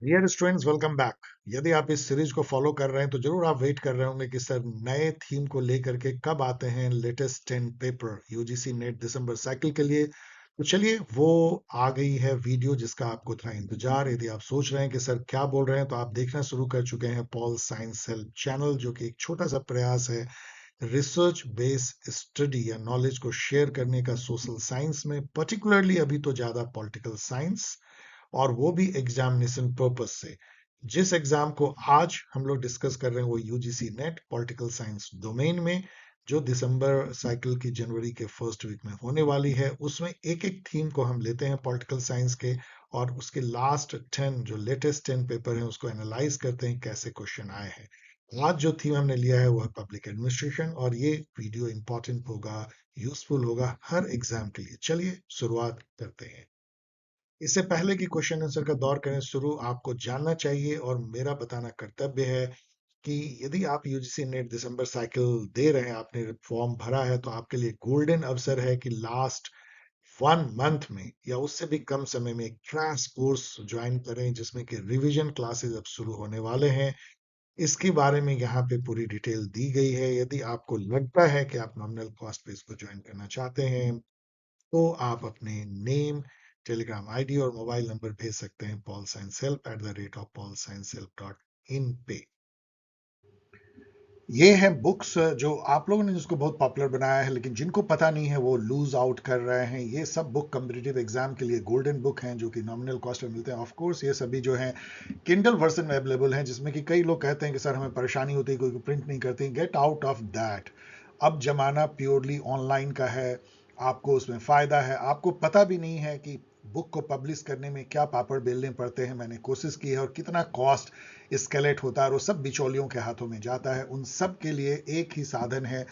Dear students, welcome back. यदि आप इस सीरीज को फॉलो कर रहे हैं तो जरूर आप वेट कर रहे होंगे कि सर नए थीम को लेकर के कब आते हैं लेटेस्ट 10 पेपर यूजीसी नेट दिसंबर साइकिल के लिए। तो चलिए, वो आ गई है वीडियो जिसका आपको था इंतजार। यदि आप सोच रहे हैं कि सर क्या बोल रहे हैं, तो आप देखना शुरू कर चुके हैं पॉल साइंस हेल्प चैनल, जो कि एक छोटा सा प्रयास है रिसर्च बेस स्टडी या नॉलेज को शेयर करने का सोशल साइंस में, पर्टिकुलरली अभी तो ज्यादा पॉलिटिकल साइंस, और वो भी एग्जामिनेशन पर्पस से। जिस एग्जाम को आज हम लोग डिस्कस कर रहे हैं वो UGC net political science domain में, जो दिसंबर साइकिल की जनवरी के फर्स्ट वीक में होने वाली है। उसमें एक एक थीम को हम लेते हैं पॉलिटिकल साइंस के, और उसके लास्ट 10 जो लेटेस्ट 10 पेपर हैं उसको एनालाइज करते हैं कैसे क्वेश्चन आए हैं। आज जो थीम हमने लिया है वो है पब्लिक एडमिनिस्ट्रेशन, और ये वीडियो इंपॉर्टेंट होगा, यूजफुल होगा हर एग्जाम के लिए। चलिए शुरुआत करते हैं। इससे पहले कि क्वेश्चन आंसर का दौर करें शुरू, आपको जानना चाहिए और मेरा बताना कर्तव्य है कि यदि आप यूजीसी नेट दिसंबर साइकिल दे रहे हैं, आपने फॉर्म भरा है, तो आपके लिए गोल्डन अवसर है कि लास्ट 1 मंथ में या उससे भी कम समय में एक क्रैश कोर्स ज्वाइन करें, जिसमें कि रिवीजन क्लासेस अब शुरू होने वाले हैं। इसके बारे में यहाँ पे पूरी डिटेल दी गई है। यदि आपको लगता है कि आप नॉमिनल कॉस्ट पे इसको ज्वाइन करना चाहते हैं, तो आप अपने नेम, टेलीग्राम आईडी और मोबाइल नंबर भेज सकते हैं paulsciencehelp@paulsciencehelp.in पे। ये है बुक्स जो आप लोगों ने जिसको बहुत पॉपुलर बनाया है, लेकिन जिनको पता नहीं है वो लूज आउट कर रहे हैं। ये सब बुक कम्पिटिटिव एग्जाम के लिए गोल्डन बुक हैं, जो कि नॉमिनल कॉस्ट में मिलते हैं। ऑफ कोर्स ये सभी जो हैं किंडल वर्जन में अवेलेबल हैं, जिसमें कि कई लोग कहते हैं कि सर हमें परेशानी होती है, कोई प्रिंट नहीं करते। Get out of that. अब जमाना प्योरली ऑनलाइन का है, आपको उसमें फायदा है। आपको पता भी नहीं है कि बुक को पब्लिश करने में क्या पापड़ बेलने पड़ते हैं। मैंने कोशिश की है, और कितना कॉस्ट स्केलेट होता है, और वो सब बिचौलियों के हाथों में जाता है। उन सब के लिए एक ही साधन है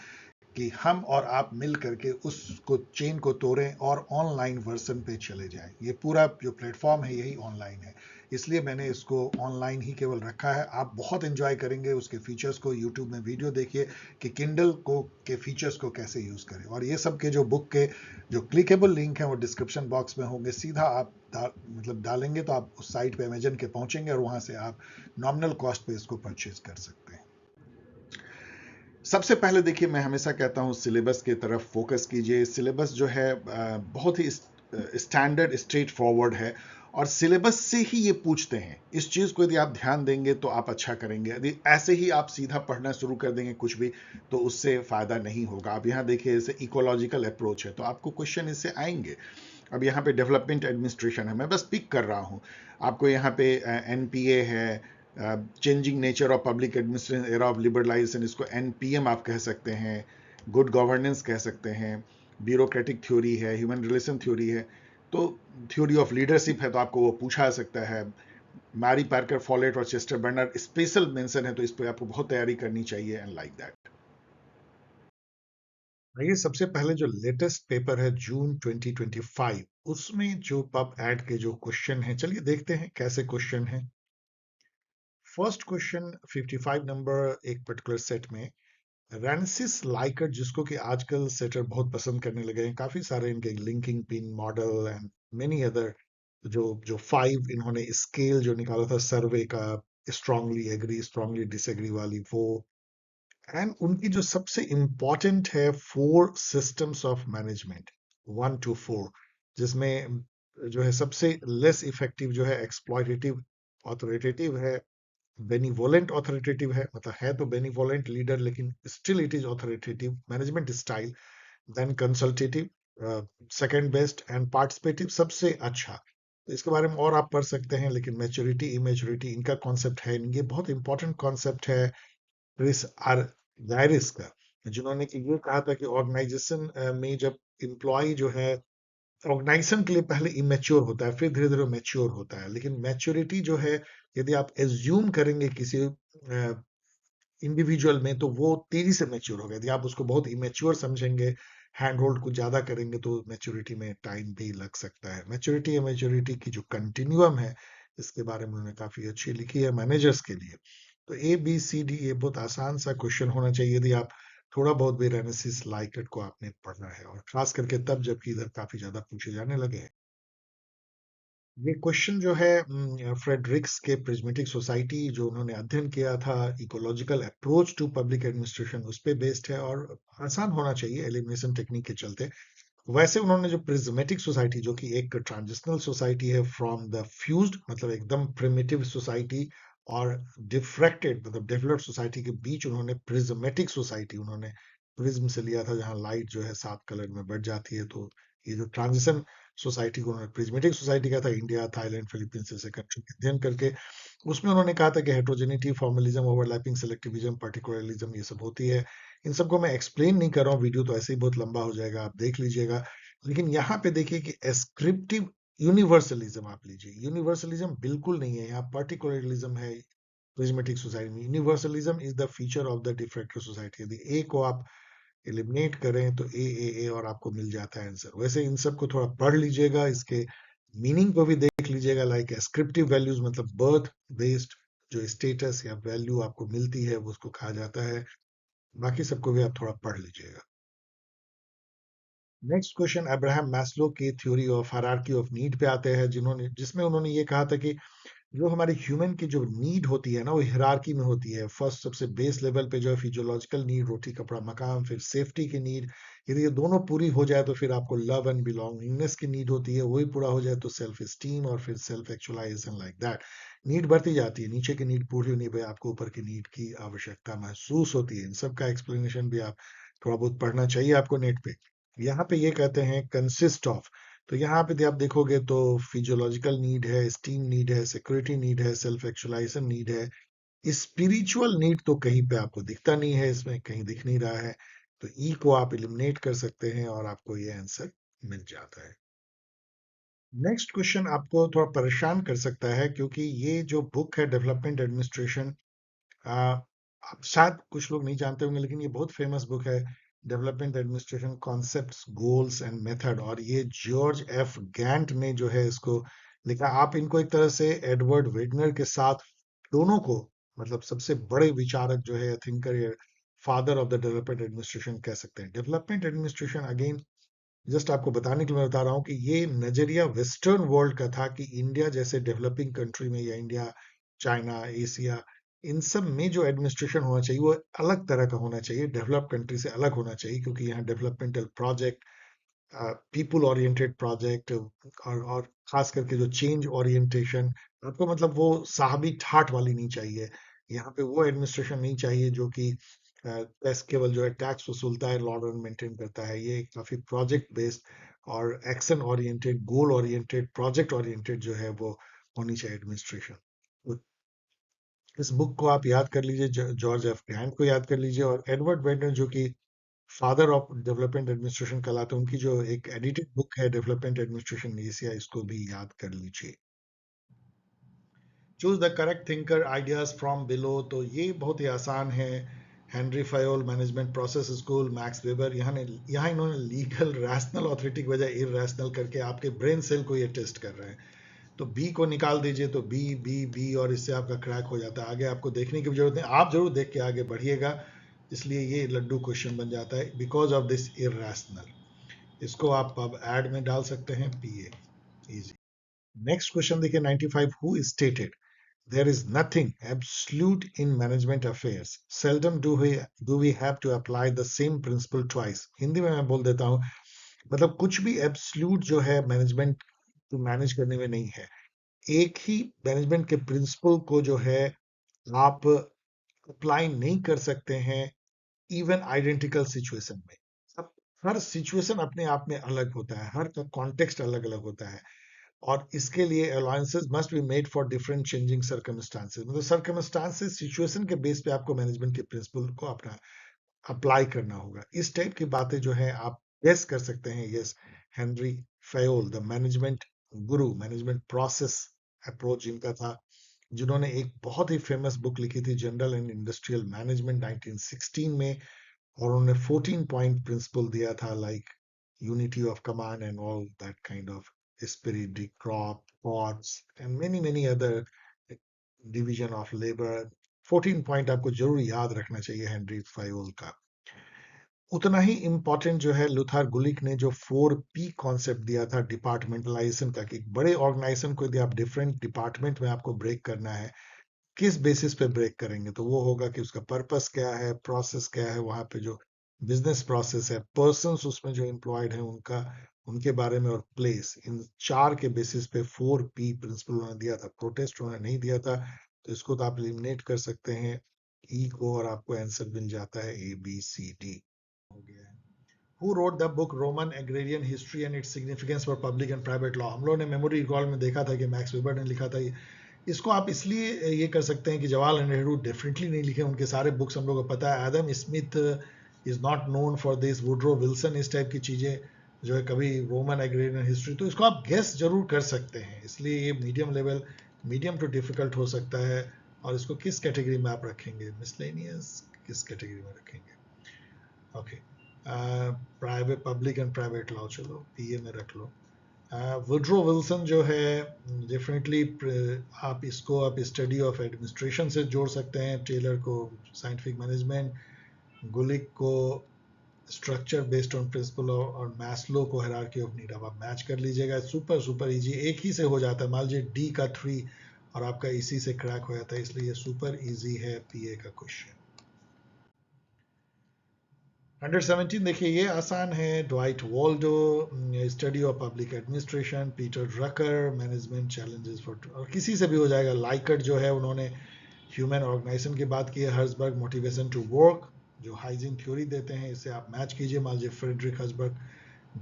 कि हम और आप मिल करके उसको चेन को तोड़ें और ऑनलाइन वर्जन पे चले जाएं। ये पूरा जो प्लेटफॉर्म है यही ऑनलाइन है, इसलिए मैंने इसको ऑनलाइन ही केवल रखा है। आप बहुत एंजॉय करेंगे उसके फीचर्स को। यूट्यूब में वीडियो देखिए कि किंडल को के फीचर्स को कैसे यूज करें। और ये सब के जो बुक के जो क्लिकेबल लिंक हैं वो डिस्क्रिप्शन बॉक्स में होंगे। सीधा आप मतलब डालेंगे तो आप उस साइट पे अमेजन के पहुंचेंगे, और वहां से आप नॉमिनल कॉस्ट पे इसको परचेज कर सकते हैं। सबसे पहले देखिए, मैं हमेशा कहता हूँ सिलेबस की तरफ फोकस कीजिए। सिलेबस जो है बहुत ही स्टैंडर्ड स्ट्रेट फॉरवर्ड है, और सिलेबस से ही ये पूछते हैं। इस चीज को यदि आप ध्यान देंगे तो आप अच्छा करेंगे। यदि ऐसे ही आप सीधा पढ़ना शुरू कर देंगे कुछ भी, तो उससे फायदा नहीं होगा। आप यहाँ देखिए, जैसे इकोलॉजिकल अप्रोच है तो आपको क्वेश्चन इससे आएंगे। अब यहाँ पे डेवलपमेंट एडमिनिस्ट्रेशन है, मैं बस पिक कर रहा हूँ। आपको यहाँ पे एनपीए है, changing nature of public administration era of liberalisation, इसको एनपीएम आप कह सकते हैं। गुड गवर्नेंस कह सकते हैं। ब्यूरोक्रेटिक थ्योरी है, ह्यूमन रिलेशन थ्योरी है, तो थ्योरी ऑफ लीडरशिप है तो आपको वो पूछा सकता है। मैरी पार्कर फॉलेट और चेस्टर बर्नर्ड स्पेशल मेंशन है, तो इस पर आपको बहुत तैयारी करनी चाहिए, एंड लाइक दैट। ये सबसे पहले जो लेटेस्ट पेपर है जून 2025, उसमें जो पब एड के जो क्वेश्चन है, चलिए देखते हैं कैसे क्वेश्चन है। फर्स्ट क्वेश्चन 55 नंबर एक पर्टिकुलर सेट में, रैंसिस लाइकर्ट, जिसको कि आजकल सेटर बहुत पसंद करने लगे हैं, काफी सारे इनके linking pin model and many other, जो जो 5 इन्होंने स्केल जो निकाला था सर्वे का, स्ट्रांगली एग्री स्ट्रांगली डिसएग्री वाली वो, एंड उनकी जो सबसे इंपॉर्टेंट है 4 सिस्टम्स ऑफ मैनेजमेंट, 1 to 4, जिसमें जो है सबसे लेस इफेक्टिव जो है एक्सप्लॉयटेटिव ऑथोरिटेटिव है, बेनिवोलेंट ऑथोरिटेटिव है, मतलब है तो बेनिवोलेंट लीडर लेकिन still it is authoritative management style, then consultative second best, and participative सबसे अच्छा। तो इसके बारे में और आप पढ़ सकते हैं, लेकिन मैच्योरिटी इमेच्योरिटी इनका कॉन्सेप्ट है, ये बहुत इंपॉर्टेंट कॉन्सेप्ट है क्रिस आर गैरिस का, जिन्होंने कि ये कहा था कि ऑर्गेनाइजेशन में जब एम्प्लॉय जो है, ऑर्गेनाइजेशन के लिए पहले इमेच्योर होता है, फिर धीरे धीरे मैच्योर होता है, लेकिन मैच्योरिटी जो है, यदि आप एज्यूम करेंगे किसी इंडिविजुअल में, तो वो तेजी से मैच्योर होगा। यदि आप उसको बहुत इमेच्योर समझेंगे, हैंड होल्ड कुछ ज्यादा करेंगे, तो मैच्योरिटी में टाइम भी लग सकता है। मैच्योरिटी या मैच्योरिटी की जो कंटिन्यूअम है, इसके बारे में उन्होंने काफी अच्छी लिखी है मैनेजर्स के लिए। तो ABCD ये बहुत आसान सा क्वेश्चन होना चाहिए, यदि आप थोड़ा बहुत भी रेनेसिस लाइकट को आपने पढ़ना है, और खास करके तब जबकि इधर काफी ज्यादा पूछे जाने लगे हैं। ये क्वेश्चन जो है फ्रेडरिक्स के प्रिज्मेटिक सोसाइटी जो उन्होंने अध्ययन किया था ecological approach to public administration उस पे बेस्ड है और आसान होना चाहिए एलिमिनेशन टेक्निक के चलते। वैसे उन्होंने जो प्रिज्मेटिक सोसाइटी जो कि एक ट्रांजिशनल सोसाइटी है फ्रॉम द फ्यूज्ड मतलब एकदम प्रिमिटिव सोसाइटी और डिफ्रैक्टेड मतलब डेवलप्ड सोसाइटी के बीच उन्होंने प्रिज्मेटिक सोसाइटी उन्होंने प्रिज्म से लिया था जहां लाइट जो है 7 कलर में बढ़ जाती है। तो ये जो ट्रांजिशन सोसाइटी को उन्होंने प्रिज्मेटिक सोसाइटी का था इंडिया थाईलैंड फिलीपींस जैसे कंट्री के अध्ययन करके उसमें उन्होंने कहा था कि हेट्रोजेनिटी फॉर्मलिज्म ओवरलैपिंग सेलेक्टिविज्म पार्टिकुलरिज्म ये सब होती है। इन सबको मैं एक्सप्लेन नहीं कर रहा हूँ वीडियो तो ऐसे ही बहुत लंबा हो जाएगा आप देख लीजिएगा। लेकिन यहाँ पे देखिए कि एस्क्रिप्टिव यूनिवर्सलिज्म आप लीजिए यूनिवर्सलिज्म बिल्कुल नहीं है यहाँ पार्टिकुलरिज्म है। प्रिज्मेटिक सोसाइटी में universalism is the feature of the diffractive society यदि ए को आप एलिमिनेट करें तो ए और आपको मिल जाता है आंसर। वैसे इन सब को थोड़ा पढ़ लीजिएगा इसके मीनिंग को भी देख लीजिएगा लाइक एस्क्रिप्टिव वैल्यूज मतलब बर्थ बेस्ड जो स्टेटस या वैल्यू आपको मिलती है वो उसको कहा जाता है। बाकी सबको भी आप थोड़ा पढ़ लीजिएगा। नेक्स्ट क्वेश्चन अब्राहम मैस्लो की theory of hierarchy of need पे आते हैं जिन्होंने जिसमें उन्होंने ये कहा था कि जो हमारी ह्यूमन की जो नीड होती है ना वो हायरार्की में होती है। फर्स्ट सबसे बेस लेवल पे जो है फिजियोलॉजिकल नीड रोटी कपड़ा मकान फिर सेफ्टी की नीड। यदि ये दोनों पूरी हो जाए तो फिर आपको लव एंड बिलोंगिंगनेस की नीड होती है वही पूरा हो जाए तो सेल्फ एस्टीम और फिर self actualisation like that. Need बढ़ती जाती है नीचे की नीड पूरी होने पे आपको ऊपर की नीड की आवश्यकता महसूस होती है। इन सब का एक्सप्लेनेशन भी आप थोड़ा बहुत पढ़ना चाहिए आपको नेट पे। यहाँ पे ये कहते हैं कंसिस्ट ऑफ तो यहाँ पे आप देखोगे तो फिजियोलॉजिकल नीड है स्टीम नीड है सिक्योरिटी नीड है सेल्फ एक्चुअलाइजेशन नीड है। स्पिरिचुअल नीड तो कहीं पे आपको दिखता नहीं है इसमें कहीं दिख नहीं रहा है। तो ई को आप एलिमिनेट कर सकते हैं और आपको ये आंसर मिल जाता है। नेक्स्ट क्वेश्चन आपको थोड़ा परेशान कर सकता है क्योंकि ये जो बुक है डेवलपमेंट एडमिनिस्ट्रेशन आप शायद कुछ लोग नहीं जानते होंगे लेकिन ये बहुत फेमस बुक है development administration concepts goals and method और ये जॉर्ज एफ गैंट ने जो है इसको लिखा। आप इनको एक तरह से एडवर्ड वेगनर के साथ दोनों को मतलब सबसे बड़े विचारक जो है thinker father of the development administration कह सकते हैं। डेवलपमेंट एडमिनिस्ट्रेशन अगेन जस्ट आपको बताने के लिए मैं बता रहा हूँ कि ये नजरिया वेस्टर्न वर्ल्ड का था कि इंडिया जैसे डेवलपिंग कंट्री में या इंडिया चाइना एशिया इन सब में जो एडमिनिस्ट्रेशन होना चाहिए वो अलग तरह का होना चाहिए डेवलप कंट्री से अलग होना चाहिए क्योंकि यहाँ developmental project people oriented project और खास करके जो चेंज ओरिएंटेशन आपको मतलब वो साहबी ठाठ वाली नहीं चाहिए। यहाँ पे वो एडमिनिस्ट्रेशन नहीं चाहिए जो कि बस केवल जो है टैक्स वसूलता है लॉ एंड मेंटेन करता है। ये काफी प्रोजेक्ट बेस्ड और action oriented goal oriented project oriented जो है वो होनी चाहिए एडमिनिस्ट्रेशन। तो इस बुक को आप याद कर लीजिए जॉर्ज एफ गैंट को याद कर लीजिए और एडवर्ड वेंडर जो कि फादर ऑफ डेवलपमेंट एडमिनिस्ट्रेशन कहलाते हैं उनकी जो एक एडिटेड बुक है डेवलपमेंट एडमिनिस्ट्रेशन एशिया इसको भी याद कर लीजिए। Choose the correct thinker ideas from below तो ये बहुत ही आसान है। Henry Fayol management process school max weber यहाँ इन्होंने लीगल रैशनल ऑथोरिटी की बजाय इरेशनल करके आपके ब्रेन सेल को ये टेस्ट कर रहे हैं। तो बी को निकाल दीजिए तो बी बी बी और इससे आपका क्रैक हो जाता है। आगे आपको देखने की जरूरत नहीं आप जरूर देख के आगे बढ़िएगा। इसलिए ये लड्डू क्वेश्चन बन जाता है बिकॉज ऑफ दिस इरेशनल। इसको आप अब ऐड में डाल सकते हैं पीए इजी। नेक्स्ट क्वेश्चन देखिए 95 who stated there is nothing absolute in management affairs seldom do we have to apply the same principle twice। Hindi में मैं बोल देता हूँ मतलब कुछ भी एब्सोल्यूट जो है मैनेजमेंट को मैनेज करने में नहीं है। एक ही मैनेजमेंट के प्रिंसिपल को जो है आप अप्लाई नहीं कर सकते हैं इवन आइडेंटिकल सिचुएशन में। अब हर सिचुएशन अपने आप में अलग होता है हर का कॉन्टेक्स्ट अलग अलग होता है और इसके लिए alliances must be made for different changing circumstances मतलब सर्कमस्टांसेस सिचुएशन के बेस पे आपको मैनेजमेंट के प्रिंसिपल को अपना अप्लाई करना होगा। इस टाइप की बातें जो है आप गेस कर सकते हैं। Yes Henry Fayol the management Guru management process approach जिनका था जिन्होंने एक बहुत ही फेमस बुक लिखी थी जनरल एंड इंडस्ट्रियल मैनेजमेंट 1916 में और उन्होंने 14 पॉइंट प्रिंसिपल दिया था like unity of command and all that kind of spirit, the crop, pots, and many other division of labor। 14 point आपको जरूर याद रखना चाहिए हेनरी फायोल का। उतना ही इम्पोर्टेंट जो है लुथार गुलिक ने जो 4P कॉन्सेप्ट दिया था डिपार्टमेंटलाइजेशन का, कि एक बड़े ऑर्गेनाइजेशन को यदि आप डिफरेंट डिपार्टमेंट में आपको ब्रेक करना है, किस बेसिस पे ब्रेक करेंगे, तो वो होगा कि उसका पर्पस क्या है, प्रोसेस क्या है, वहां पे जो बिजनेस प्रोसेस है, पर्सन्स उसमें जो एम्प्लॉयड है उनका, उनके बारे में, और प्लेस, इन चार के बेसिस पे 4P प्रिंसिपल उन्होंने दिया था। प्रोटेस्ट उन्होंने नहीं दिया था, तो इसको तो आप एलिमिनेट कर सकते हैं ई को, और आपको आंसर मिल जाता है ABCD हो गया है। Who wrote the book Roman Agrarian History and its Significance for Public and Private Law? हम लोगों ने मेमोरी रिकॉल में देखा था कि मैक्स वेबर ने लिखा था ये। इसको आप इसलिए ये कर सकते हैं कि जवाहरलाल नेहरू डेफिनेटली नहीं लिखे, उनके सारे बुक्स हम लोगों को पता है। Adam Smith is not known for this, Woodrow Wilson, इस टाइप की चीजें जो है, कभी रोमन एग्रेरियन हिस्ट्री, तो इसको आप गेस जरूर कर सकते हैं। इसलिए ये medium level, medium to difficult हो सकता है। और इसको किस कैटेगरी में आप रखेंगे, मिसलेनियस, किस कैटेगरी में रखेंगे? Okay, private, public and private law, चलो PA में रख लो। वुड्रो विल्सन जो है, डेफिनेटली आप इसको आप स्टडी ऑफ एडमिनिस्ट्रेशन से जोड़ सकते हैं, टेलर को साइंटिफिक मैनेजमेंट, गुलिक को स्ट्रक्चर बेस्ड ऑन प्रिंसिपल, और मैस्लो को हायरार्की ऑफ नीड। अब आप मैच कर लीजिएगा, सुपर सुपर इजी, एक ही से हो जाता है। मान लीजिए D का 3 और आपका इसी से क्रैक हो जाता है, इसलिए ये सुपर इजी है PA का क्वेश्चन। 117 देखिए, ये आसान है। Dwight Waldo, study of public administration, Peter Drucker, management challenges for, और किसी से भी हो जाएगा। लाइकट जो है, उन्होंने ह्यूमन ऑर्गेनाइजेशन की बात की है। हर्सबर्ग, मोटिवेशन टू वर्क, जो हाइजीन थ्योरी देते हैं, इससे आप मैच कीजिए। मान लीजिए फ्रेडरिक हर्सबर्ग,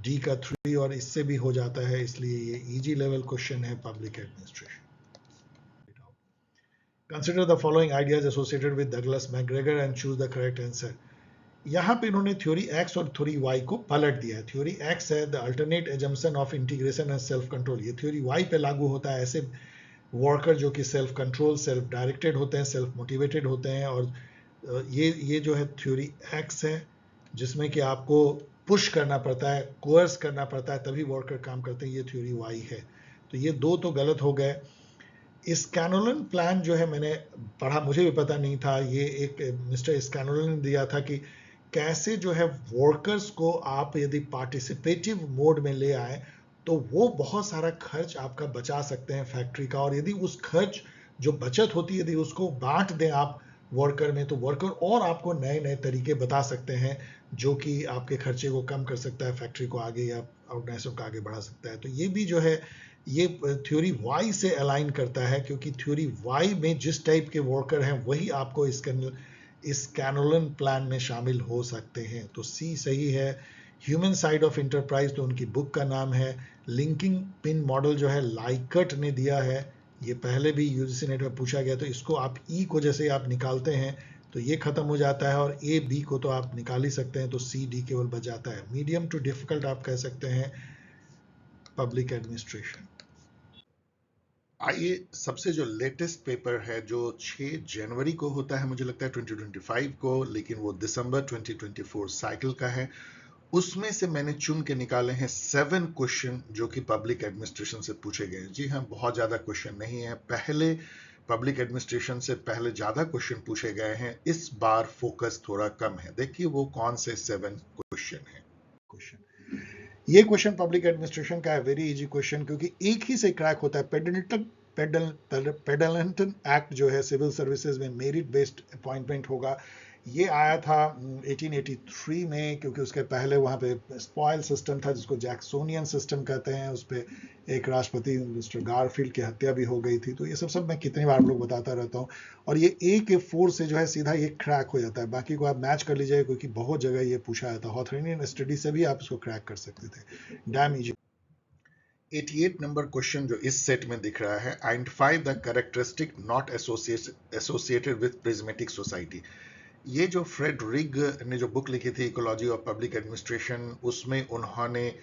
D का 3 और इससे भी हो जाता है, इसलिए ये इजी लेवल क्वेश्चन है, public administration. Consider the following ideas associated with Douglas McGregor and choose the correct answer. यहाँ पे इन्होंने थ्योरी एक्स और थ्योरी वाई को पलट दिया है। थ्योरी एक्स है the alternate assumption of integration and self control, ये थ्योरी वाई पे लागू होता है। ऐसे वर्कर जो कि सेल्फ कंट्रोल, सेल्फ डायरेक्टेड होते हैं, सेल्फ मोटिवेटेड होते हैं। और ये जो है थ्योरी एक्स है, जिसमें कि आपको पुश करना पड़ता है, कोर्स करना पड़ता है, तभी वर्कर काम करते हैं, ये थ्योरी वाई है। तो ये दो तो गलत हो गए। स्कैनोलन प्लान जो है, मैंने पढ़ा, मुझे भी पता नहीं था, ये एक मिस्टर स्कैनोलन ने दिया था कि कैसे जो है वर्कर्स को आप यदि पार्टिसिपेटिव मोड में ले आए तो वो बहुत सारा खर्च आपका बचा सकते हैं फैक्ट्री का। और यदि उस खर्च जो बचत होती है, यदि उसको बांट दें आप वर्कर में, तो वर्कर और आपको नए नए तरीके बता सकते हैं जो कि आपके खर्चे को कम कर सकता है, फैक्ट्री को आगे या ऑर्गेनाइजेशन को आगे बढ़ा सकता है। तो ये भी जो है, ये थ्योरी वाई से अलाइन करता है, क्योंकि थ्योरी वाई में जिस टाइप के वर्कर हैं वही आपको इस कैनोलन प्लान में शामिल हो सकते हैं। तो C सही है। ह्यूमन साइड ऑफ इंटरप्राइज, तो उनकी बुक का नाम है। लिंकिंग पिन मॉडल जो है, लाइकट ने दिया है, ये पहले भी UGC नेट में पूछा गया। तो इसको आप E को जैसे आप निकालते हैं तो ये खत्म हो जाता है, और A B को तो आप निकाल ही सकते हैं, तो C D केवल बच जाता है। मीडियम टू डिफिकल्ट आप कह सकते हैं पब्लिक एडमिनिस्ट्रेशन। आइए, सबसे जो लेटेस्ट पेपर है, जो 6 जनवरी को होता है, मुझे लगता है 2025 को, लेकिन वो दिसंबर 2024 साइकिल का है, उसमें से मैंने चुन के निकाले हैं 7 क्वेश्चन जो कि पब्लिक एडमिनिस्ट्रेशन से पूछे गए। जी हाँ, बहुत ज्यादा क्वेश्चन नहीं है। पहले पब्लिक एडमिनिस्ट्रेशन से पहले ज्यादा क्वेश्चन पूछे गए हैं, इस बार फोकस थोड़ा कम है। देखिए वो कौन से 7 क्वेश्चन है। ये क्वेश्चन पब्लिक एडमिनिस्ट्रेशन का है, वेरी इजी क्वेश्चन, क्योंकि एक ही से क्रैक होता है। पेडलेंटन एक्ट जो है सिविल सर्विसेज में, मेरिट बेस्ड अपॉइंटमेंट होगा। ये आया था 1883 में, क्योंकि उसके पहले वहाँ पे स्पॉयल सिस्टम था, जिसको जैक्सोनियन सिस्टम कहते हैं। उस पर एक राष्ट्रपति मिस्टर गारफील्ड की हत्या भी हो गई थी। तो ये सब मैं कितनी बार लोग बताता रहता हूँ। और ये AK4 से जो है सीधा ये क्रैक हो जाता है। बाकी को आप मैच कर लीजिएगा, क्योंकि बहुत जगह ये पूछा जाता है। हॉथरिनियन स्टडी से भी आप इसको क्रैक कर सकते थे। Dam easy. 88 नंबर क्वेश्चन जो इस सेट में दिख रहा है, identify the characteristic not associated with prismatic society. ये जो फ्रेड रिग ने जो बुक लिखी थी इकोलॉजी ऑफ पब्लिक एडमिनिस्ट्रेशन, उसमें उन्होंने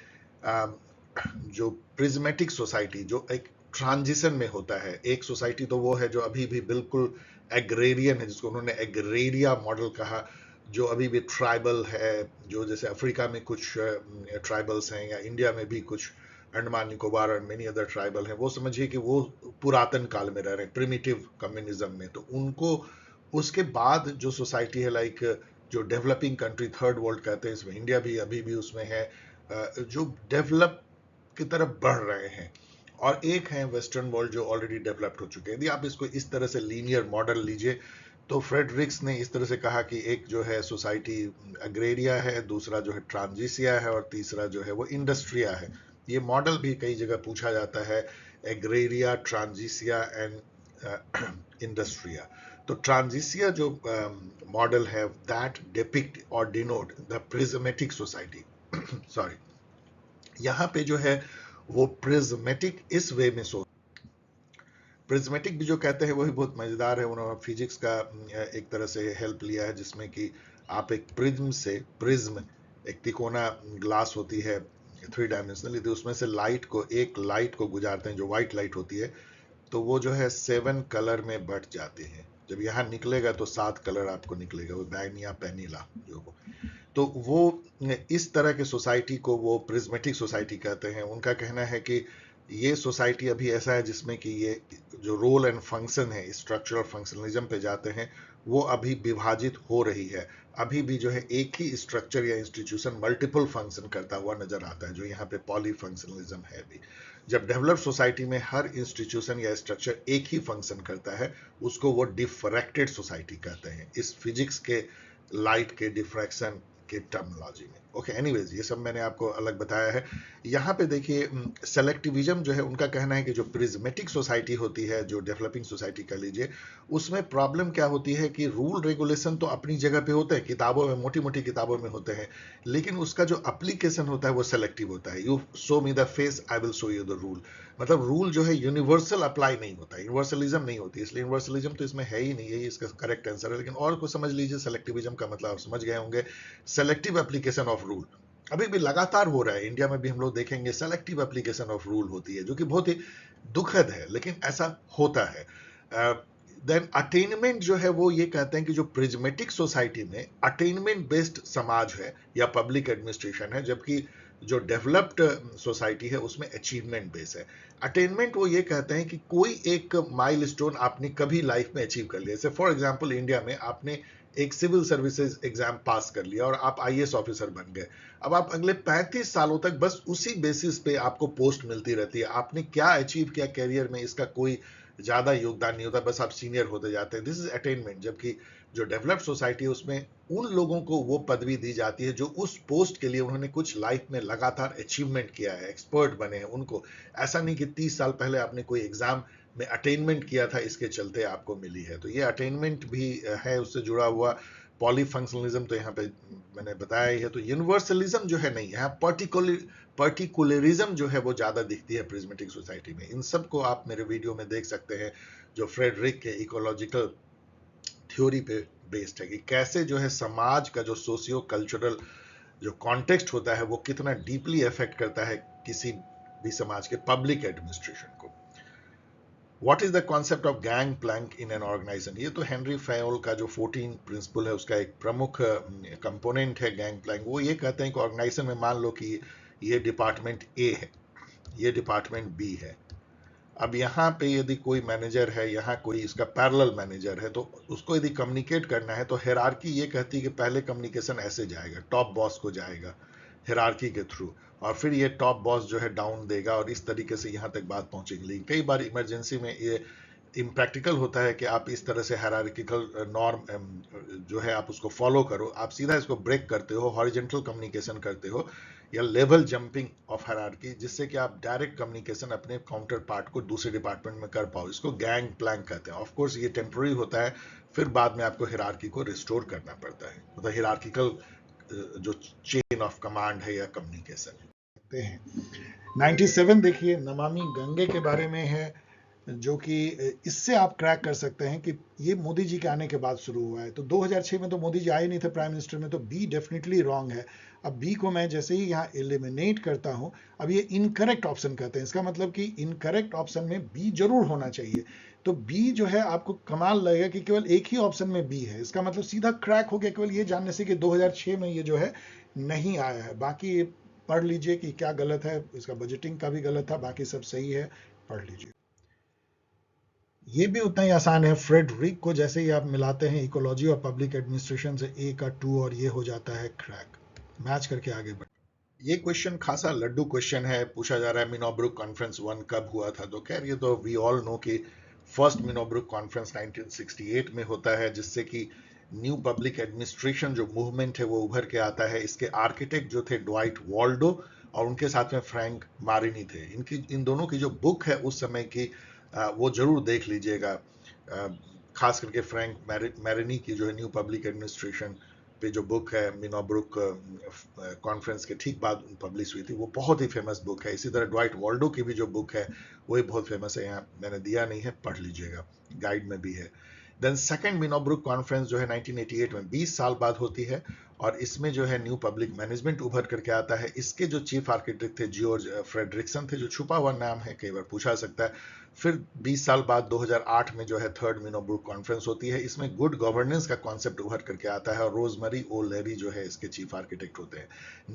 जो प्रिज्मेटिक सोसाइटी, जो एक ट्रांजिशन में होता है, एक सोसाइटी तो वो है जो अभी भी बिल्कुल एग्रेरियन है, जिसको उन्होंने एग्रेरिया मॉडल कहा, जो अभी भी ट्राइबल है, जो जैसे अफ्रीका में कुछ ट्राइबल्स हैं, या इंडिया में भी कुछ अंडमान निकोबार और मेनी अदर ट्राइबल हैं, वो समझिए कि वो पुरातन काल में रह रहे हैं, प्रिमिटिव कम्युनिज्म में। तो उनको उसके बाद जो सोसाइटी है, लाइक जो डेवलपिंग कंट्री थर्ड वर्ल्ड कहते हैं, इसमें इंडिया भी अभी भी उसमें है, जो डेवलप की तरफ बढ़ रहे हैं, और एक है वेस्टर्न वर्ल्ड जो ऑलरेडी डेवलप्ड हो चुके हैं। यदि आप इसको इस तरह से लीनियर मॉडल लीजिए तो फ्रेडरिक्स ने इस तरह से कहा कि एक जो है सोसाइटी अग्रेरिया है, दूसरा जो है ट्रांजिसिया है, और तीसरा जो है वो इंडस्ट्रिया है। ये मॉडल भी कई जगह पूछा जाता है, एग्रेरिया, ट्रांजिसिया एंड इंडस्ट्रिया। तो ट्रांजिसिया जो मॉडल है दैट डिपिक्ट और denote the prismatic society sorry, यहाँ पे जो है वो प्रिज्मेटिक इस वे में प्रिज्मेटिक भी जो कहते हैं वही बहुत मजेदार है। उन्होंने फिजिक्स का एक तरह से हेल्प लिया है, जिसमें कि आप एक प्रिज्म एक तिकोना ग्लास होती है 3 डायमेंशनल, यदि उसमें से एक लाइट को गुजारते हैं जो व्हाइट लाइट होती है, तो वो जो है 7 कलर में बट जाती है। जब यहाँ निकलेगा तो 7 कलर आपको निकलेगा, वो बैगनिया पेनिला जो हो। तो वो इस तरह के सोसाइटी को वो प्रिज्मेटिक सोसाइटी कहते हैं। उनका कहना है कि ये सोसाइटी अभी ऐसा है जिसमें कि ये जो रोल एंड फंक्शन है, स्ट्रक्चरल फंक्शनलिज्म पे जाते हैं, वो अभी विभाजित हो रही है। अभी भी जो है एक ही स्ट्रक्चर या इंस्टीट्यूशन मल्टीपल फंक्शन करता हुआ नजर आता है, जो यहाँ पे पॉलीफंक्शनलिज्म है भी। जब डेवलप्ड सोसाइटी में हर इंस्टीट्यूशन या स्ट्रक्चर एक ही फंक्शन करता है, उसको वो डिफरेक्टेड सोसाइटी कहते हैं, इस फिजिक्स के लाइट के डिफ्रैक्शन के टर्मिनोलॉजी में। ओके, एनीवेज ये सब मैंने आपको अलग बताया है। यहाँ पे देखिए सेलेक्टिविज्म जो है, उनका कहना है कि जो प्रिज्मेटिक सोसाइटी होती है, जो डेवलपिंग सोसाइटी कह लीजिए, उसमें प्रॉब्लम क्या होती है कि रूल रेगुलेशन तो अपनी जगह पे होते हैं, किताबों में, मोटी मोटी किताबों में होते हैं, लेकिन उसका जो एप्लीकेशन होता है वो सेलेक्टिव होता है। You show me the face, I will show you the rule. मतलब रूल जो है यूनिवर्सल अप्लाई नहीं होता, यूनिवर्सलिज्म नहीं होती, इसलिए यूनिवर्सलिज्म तो इसमें है ही नहीं, यही इसका करेक्ट आंसर है। लेकिन और को समझ लीजिए, सेलेक्टिविज्म का मतलब आप समझ गए होंगे, सेलेक्टिव एप्लीकेशन ऑफ रूल। अभी भी लगातार हो रहा है, इंडिया में भी हम लोग देखेंगे सेलेक्टिव एप्लीकेशन ऑफ रूल होती है, जो कि बहुत ही दुखद है, लेकिन ऐसा होता है। देन अटेनमेंट जो है वो ये कहते हैं कि जो प्रिज्मेटिक सोसाइटी में अटेनमेंट बेस्ड समाज है या पब्लिक एडमिनिस्ट्रेशन है, जबकि जो डेवलप्ड सोसाइटी है उसमें अचीवमेंट बेस है। अटेनमेंट वो ये कहते हैं कि कोई एक माइलस्टोन आपने कभी लाइफ में अचीव कर लिया, जैसे फॉर एग्जांपल इंडिया में आपने एक सिविल सर्विसेज एग्जाम पास कर लिया और आप आईएएस ऑफिसर बन गए। अब आप अगले 35 सालों तक बस उसी बेसिस पे आपको पोस्ट मिलती रहती है, आपने क्या अचीव किया कैरियर में इसका कोई ज्यादा योगदान नहीं होता, बस आप सीनियर होते जाते हैं। This is attainment. जबकि जो डेवलप्ड सोसाइटी है उसमें उन लोगों को वो पदवी दी जाती है जो उस पोस्ट के लिए उन्होंने कुछ लाइफ में लगातार अचीवमेंट किया है, एक्सपर्ट बने हैं उनको। ऐसा नहीं कि 30 साल पहले आपने कोई एग्जाम में अटेनमेंट किया था, इसके चलते आपको मिली है। तो ये अटेनमेंट भी है, उससे जुड़ा हुआ। पॉलीफंक्शनलिज्म तो यहाँ पे मैंने बताया ही है। तो यूनिवर्सलिज्म जो है नहीं, यहाँ पर्टिकुलरिज्म जो है वो ज्यादा दिखती है प्रिज्मेटिक सोसाइटी में। इन सब को आप मेरे वीडियो में देख सकते हैं, जो फ्रेडरिक के इकोलॉजिकल थ्योरी पे बेस्ड है, कि कैसे जो है समाज का जो सोशियो कल्चरल जो कॉन्टेक्स्ट होता है वो कितना डीपली अफेक्ट करता है किसी भी समाज के पब्लिक एडमिनिस्ट्रेशन को। What is the concept of gang plank in an organisation? ये तो हेनरी फयोल का जो 14 प्रिंसिपल है उसका एक प्रमुख कंपोनेंट है गैंग प्लैंक। वो ये कहते हैं कि ऑर्गेनाइजेशन में मान लो कि ये डिपार्टमेंट ए है, ये डिपार्टमेंट बी है। अब यहाँ पे यदि कोई मैनेजर है, यहाँ कोई इसका पैरेलल मैनेजर है, तो उसको यदि कम्युनिकेट करना है तो हायरार्की ये कहती है कि पहले कम्युनिकेशन ऐसे जाएगा, टॉप बॉस को जाएगा हायरार्की के थ्रू, और फिर ये टॉप बॉस जो है डाउन देगा, और इस तरीके से यहाँ तक बात पहुंचेगी। लेकिन कई बार इमरजेंसी में ये इम्प्रैक्टिकल होता है कि आप इस तरह से हायरार्किकल नॉर्म जो है आप उसको फॉलो करो, आप सीधा इसको ब्रेक करते हो, हॉरिजेंटल कम्युनिकेशन करते हो या लेवल जंपिंग ऑफ हायरार्की, जिससे कि आप डायरेक्ट कम्युनिकेशन अपने काउंटर पार्ट को दूसरे डिपार्टमेंट में कर पाओ। इसको गैंग प्लैंक कहते हैं। ऑफ कोर्स ये टेम्पररी होता है, फिर बाद में आपको हायरार्की को रिस्टोर करना पड़ता है। मतलब हायरार्किकल जो चेन ऑफ कमांड है या कम्युनिकेशन है। 97 देखिए, नमामि गंगे के बारे में है, जो कि इससे आप क्रैक कर सकते हैं कि ये मोदी जी के आने के बाद शुरू हुआ है। तो 2006 में तो मोदी जी आए नहीं थे प्राइम मिनिस्टर में, तो बी डेफिनेटली रॉन्ग है। अब बी को मैं जैसे ही यहाँ एलिमिनेट करता हूँ, अब ये इनकरेक्ट ऑप्शन कहते हैं, इसका मतलब कि इनकरेक्ट ऑप्शन में बी जरूर होना चाहिए। तो बी जो है आपको कमाल लगेगा कि केवल एक ही ऑप्शन में बी है, इसका मतलब सीधा क्रैक हो गया केवल ये जानने से कि 2006 में ये जो है नहीं आया है। बाकी पढ़ लीजिए कि क्या गलत है, इसका बजटिंग का भी गलत था, बाकी सब सही है, पढ़ लीजिए। ये भी उतना ही आसान है। फ्रेडरिक को जैसे ही आप मिलाते हैं इकोलॉजी और पब्लिक एडमिनिस्ट्रेशन से, ए का टू और ये हो जाता है क्रैक। मैच करके आगे बढ़। ये क्वेश्चन खासा लड्डू क्वेश्चन है। पूछा जा रहा है मिनोब्रुक कॉन्फ्रेंस वन कब हुआ था, तो खैर ये तो वी ऑल नो कि फर्स्ट मिनोब्रुक कॉन्फ्रेंस 1968 में होता है, जिससे कि न्यू पब्लिक एडमिनिस्ट्रेशन जो मूवमेंट है वो उभर के आता है। इसके आर्किटेक्ट जो थे ड्वाइट वॉल्डो, और उनके साथ में फ्रैंक मारिनी थे। इन दोनों की जो बुक है उस समय की, वो जरूर देख लीजिएगा। खास करके फ्रैंक मैरिनी की जो है न्यू पब्लिक एडमिनिस्ट्रेशन पे जो बुक है मिनोब्रुक कॉन्फ्रेंस के ठीक बाद पब्लिश हुई थी, वो बहुत ही फेमस बुक है। इसी तरह ड्वाइट वॉल्डो की भी जो बुक है वो भी बहुत फेमस है। यहाँ मैंने दिया नहीं है, पढ़ लीजिएगा, गाइड में भी है। देन सेकंड मिनोब्रुक कॉन्फ्रेंस जो है 1988 में 20 साल बाद होती है, और इसमें जो है न्यू पब्लिक मैनेजमेंट उभर करके आता है। इसके जो चीफ आर्किटेक्ट थे जॉर्ज फ्रेडरिक्सन थे, जो छुपा हुआ नाम है, कई बार पूछा सकता है। फिर 20 साल बाद 2008 में जो है थर्ड मिनोब्रुक कॉन्फ्रेंस होती है। इसमें गुड गवर्नेंस का कॉन्सेप्ट उभर करके आता है, और रोजमरी ओ लेरी जो है इसके चीफ आर्किटेक्ट होते हैं।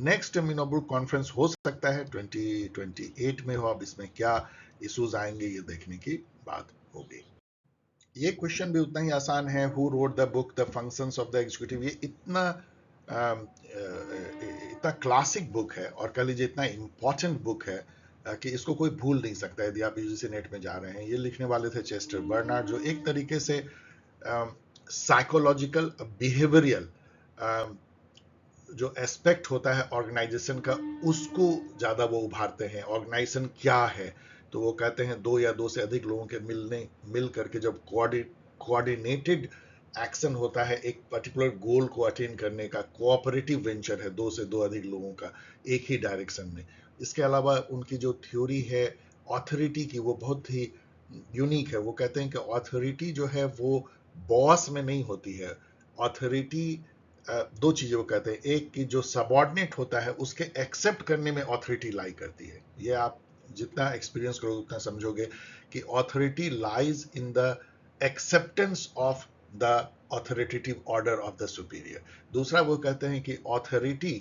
नेक्स्ट मिनोब्रुक कॉन्फ्रेंस हो सकता है 2028 में हो। अब इसमें क्या इश्यूज आएंगे ये देखने की बात होगी। ये क्वेश्चन भी उतना ही आसान है। Who wrote the book the functions of the executive. ये इतना क्लासिक बुक है, और कह लीजिए इतना इंपॉर्टेंट बुक है कि इसको कोई भूल नहीं सकता यदि आप यूजीसी नेट में जा रहे हैं। ये लिखने वाले थे चेस्टर बर्नार्ड, जो एक तरीके से साइकोलॉजिकल बिहेवियरियल जो एस्पेक्ट होता है ऑर्गेनाइजेशन का, उसको ज्यादा वो उभारते हैं। ऑर्गेनाइजेशन क्या है, तो वो कहते हैं दो या दो से अधिक लोगों के मिल करके जब कोऑर्डिनेटेड एक्शन होता है एक पर्टिकुलर गोल को अटेन करने का, कोऑपरेटिव वेंचर है दो से दो अधिक लोगों का एक ही डायरेक्शन में। इसके अलावा उनकी जो थ्योरी है ऑथोरिटी की, वो बहुत ही यूनिक है। वो कहते हैं कि ऑथोरिटी जो है वो बॉस में नहीं होती है। ऑथोरिटी, दो चीजें वो कहते हैं, एक कि जो सबॉर्डिनेट होता है उसके एक्सेप्ट करने में ऑथोरिटी लाई करती है। ये आप जितना एक्सपीरियंस करोगे उतना समझोगे कि authority lies in the acceptance of the authoritative order of the superior. दूसरा वो कहते हैं कि authority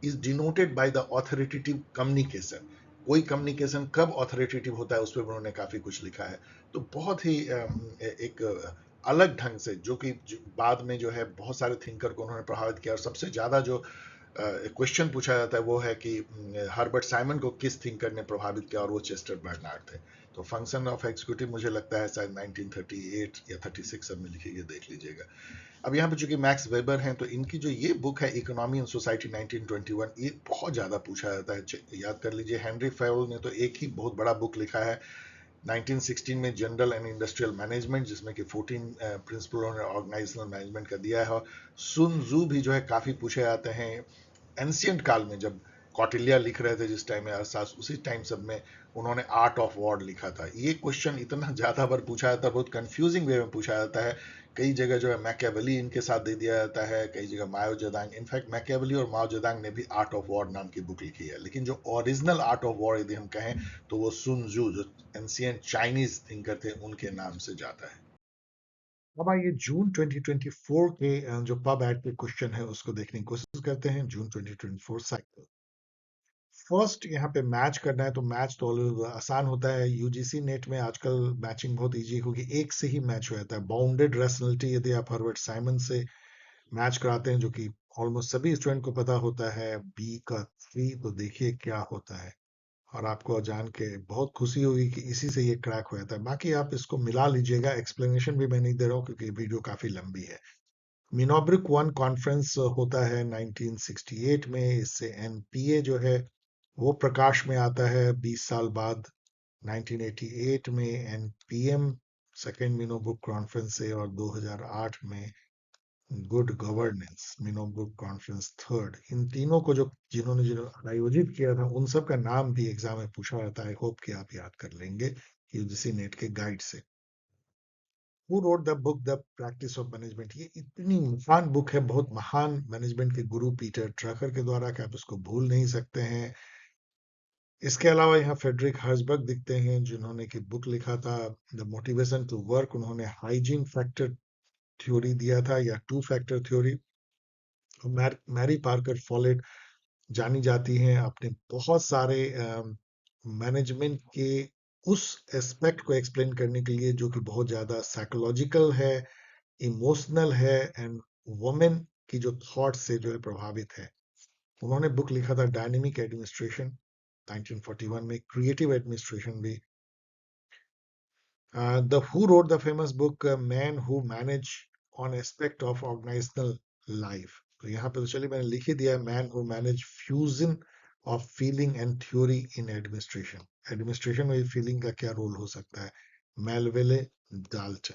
is denoted by the authoritative communication. कोई कम्युनिकेशन कब ऑथोरिटेटिव होता है उस पर उन्होंने काफी कुछ लिखा है। तो बहुत ही एक अलग ढंग से, जो कि बाद में जो है बहुत सारे थिंकर को उन्होंने प्रभावित किया। और सबसे ज्यादा जो क्वेश्चन पूछा जाता है वो है कि हर्बर्ट साइमन को किस थिंकर ने प्रभावित किया, और वो चेस्टर बर्नार्ड थे। तो फंक्शन ऑफ एग्जीक्यूटिव मुझे लगता है शायद 1938 या 36 सब में लिखी है, देख लीजिएगा। अब यहाँ पे चूंकि मैक्स वेबर हैं, तो इनकी जो ये बुक है इकोनॉमी एंड सोसाइटी 1921, ये बहुत ज्यादा पूछा जाता है। याद कर लीजिए, हेनरी फेवल ने तो एक ही बहुत बड़ा बुक लिखा है 1916 में, जनरल एंड इंडस्ट्रियल मैनेजमेंट, जिसमें कि 14 प्रिंसिपल ऑर्गेनाइजेशनल मैनेजमेंट का दिया है। और सुन जू भी जो है काफी पूछे जाते हैं। एंशियंट काल में जब कौटिल्य लिख रहे थे जिस टाइम में अर्थशास्त्र, उसी टाइम सब में उन्होंने आर्ट ऑफ वॉर लिखा था। ये क्वेश्चन इतना ज्यादा बार पूछा जाता है, बहुत कंफ्यूजिंग वे में पूछा जाता है। कई जगह जो है मैकियावेली इनके साथ दे दिया जाता है, कई जगह माओ जेदांग। इनफैक्ट मैकियावेली और माओ जेदांग ने भी आर्ट ऑफ वॉर नाम की बुक लिखी है, लेकिन जो ओरिजिनल आर्ट ऑफ वॉर यदि हम कहें तो वो सुन जू, जो एंशियंट चाइनीज थिंकर थे, उनके नाम से जाता है। अब आइए जून 2024 के जो पब एड के क्वेश्चन है उसको देखने की कोशिश करते हैं। जून 2024 साइकिल फर्स्ट यहाँ पे मैच करना है, तो मैच तो आसान होता है। यूजीसी नेट में आजकल मैचिंग बहुत इजी, क्योंकि एक से ही मैच हो जाता है। बाउंडेड रेशनलिटी यदि आप हर्बर्ट साइमन से मैच कराते हैं, जो कि ऑलमोस्ट सभी स्टूडेंट को पता होता है, बी का 3, तो देखिए क्या होता है। और आपको जान के बहुत खुशी होगी कि इसी से ये क्रैक हो जाता है। बाकी आप इसको मिला लीजिएगा, एक्सप्लेनेशन भी मैं नहीं दे रहा हूँ क्योंकि वीडियो काफी लंबी है। मिनोब्रिक वन कॉन्फ्रेंस होता है 1968 में। इससे एनपीए जो है वो प्रकाश में आता है 20 साल बाद 1988 में। एनपीएम सेकेंड मिनोबुक कॉन्फ्रेंस से, और 2008 में गुड गवर्नेंस मिनोबुक कॉन्फ्रेंस थर्ड। इन तीनों को जो जिन्होंने आयोजित किया था उन सब का नाम भी एग्जाम में पूछा जाता है। होप कि आप याद कर लेंगे यूजीसी नेट के गाइड से। Who wrote the book the practice of management. ये इतनी महान बुक है, बहुत महान मैनेजमेंट के गुरु पीटर ड्रकर के द्वारा, कि आप इसको भूल नहीं सकते हैं। इसके अलावा यहाँ फेडरिक हर्जबर्ग दिखते हैं, जिन्होंने की बुक लिखा था द मोटिवेशन टू वर्क। उन्होंने हाइजीन फैक्टर थ्योरी दिया था, या two factor theory. Mary Parker Follett जानी जाती हैं अपने बहुत सारे मैनेजमेंट के उस एस्पेक्ट को एक्सप्लेन करने के लिए जो कि बहुत ज्यादा साइकोलॉजिकल है, इमोशनल है एंड वुमेन की जो थॉट से जो है प्रभावित है। उन्होंने बुक लिखा था डायनेमिक एडमिनिस्ट्रेशन 1941 में, क्रिएटिव एडमिनिस्ट्रेशन भी। The who wrote the famous book man who manage on aspect of organisational life. तो यहाँ पे तो चलिए मैंने लिख ही दिया है, man who manage fusion of feeling and theory in administration. Administration में फीलिंग का क्या रोल हो सकता है, मेलविले डाल्टन।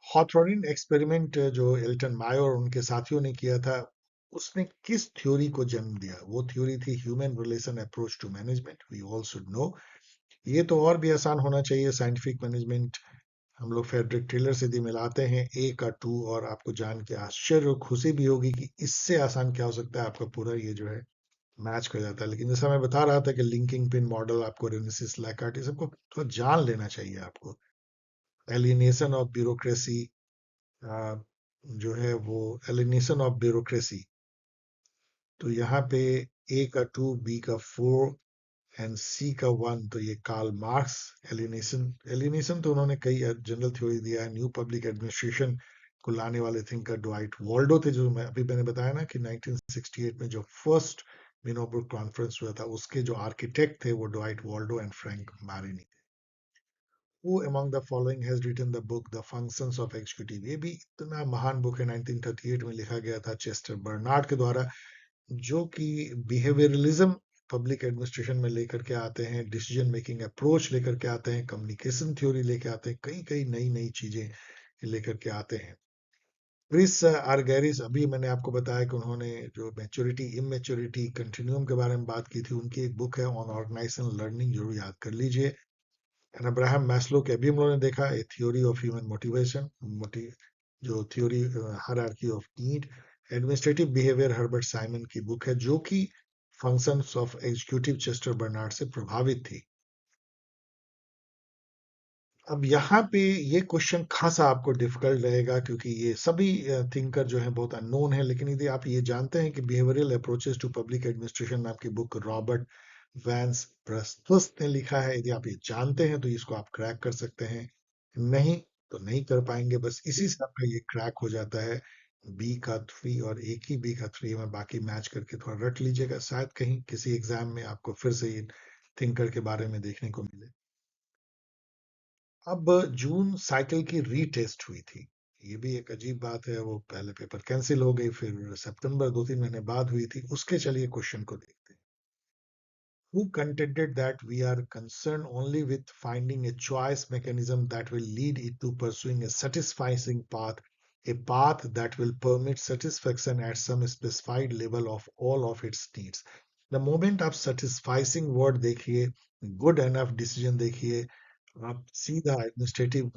हॉथरॉनिन एक्सपेरिमेंट जो एल्टन मायर और उनके साथियों ने किया था, उसने किस थ्योरी को जन्म दिया? वो थ्योरी थी human relation approach to management. We all should know. ये तो और भी आसान होना चाहिए, साइंटिफिक मैनेजमेंट। हम लोग फेडरिक टेलर से यदि मिलाते हैं ए का टू, और आपको जान के आश्चर्य और खुशी भी होगी कि इससे आसान क्या हो सकता है, आपका पूरा ये जो है मैच कर जाता है। लेकिन जैसा मैं बता रहा था कि लिंकिंग पिन मॉडल, आपको रेनेसिस लैकार्ट, ये सबको थोड़ा जान लेना चाहिए आपको। एलिनेशन ऑफ ब्यूरोक्रेसी, जो है वो एलिनेशन ऑफ ब्यूरोक्रेसी। तो यहाँ पे ए का टू, बी का फोर एंड सी का वन, तो ये कार्ल मार्क्स। एलिनेशन, एलिनेशन तो उन्होंने कई जनरल थ्योरी दिया है। न्यू पब्लिक एडमिनिस्ट्रेशन को लाने वाले थिंकर ड्वाइट वॉल्डो थे, जो मैं अभी मैंने बताया ना कि 1968 में जो फर्स्ट मिनोबुक कॉन्फ्रेंस हुआ था, उसके जो आर्किटेक्ट थे वो Dwight Waldo and Frank Marini. Who among the following has written the book The Functions of Executive? ये भी इतना महान बुक है, 1938 में लिखा गया था चेस्टर बर्नार्ड के द्वारा, जो कि बिहेवियरलिज्म पब्लिक एडमिनिस्ट्रेशन में लेकर के आते हैं, डिसीजन मेकिंग अप्रोच लेकर के आते हैं, कम्युनिकेशन थ्योरी लेकर आते हैं, कई कई नई नई चीजें लेकर के आते हैं। क्रिस आर्गेरिस, अभी मैंने आपको बताया कि उन्होंने जो मैच्योरिटी इमेच्योरिटी कंटिन्यूम के बारे में बात की थी, उनकी एक बुक है ऑन ऑर्गेनाइजेशनल लर्निंग, जरूर याद कर लीजिए। एंड अब्राहम मैस्लो के अभी हम लोगों ने देखा A theory of human motivation, जो theory hierarchy of need. Administrative behaviour Herbert Simon की बुक है, जो कि functions of executive Chester Barnard से प्रभावित थी। अब यहाँ पे ये क्वेश्चन खासा आपको डिफिकल्ट रहेगा, क्योंकि ये सभी थिंकर जो है बहुत अननोन है। लेकिन यदि आप ये जानते हैं कि behavioural approaches to public administration नाम की बुक रॉबर्ट वैंस प्रस्तुत ने लिखा है, यदि आप ये जानते हैं तो इसको आप क्रैक कर सकते हैं। नहीं तो नहीं कर पाएंगे। बस इसी से आपका ये क्रैक हो जाता है। बी का थ्री और एक ही बी का थ्री में, बाकी मैच करके थोड़ा रट लीजिएगा, शायद कहीं किसी एग्जाम में आपको फिर से ये थिंकर के बारे में देखने को मिले। अब जून साइकिल की रीटेस्ट हुई थी। ये भी एक अजीब बात है, वो पहले पेपर कैंसिल हो गई, फिर सितंबर 2-3 महीने बाद हुई थी। उसके चलिए क्वेश्चन को देखते हैं। Who contended that we are concerned only with finding a choice mechanism that will lead it to pursuing a satisfying path, a path that will permit satisfaction at some specified level of all of its needs? The moment आप satisfying word देखिए, good enough decision देखिए, आप सीधा administrative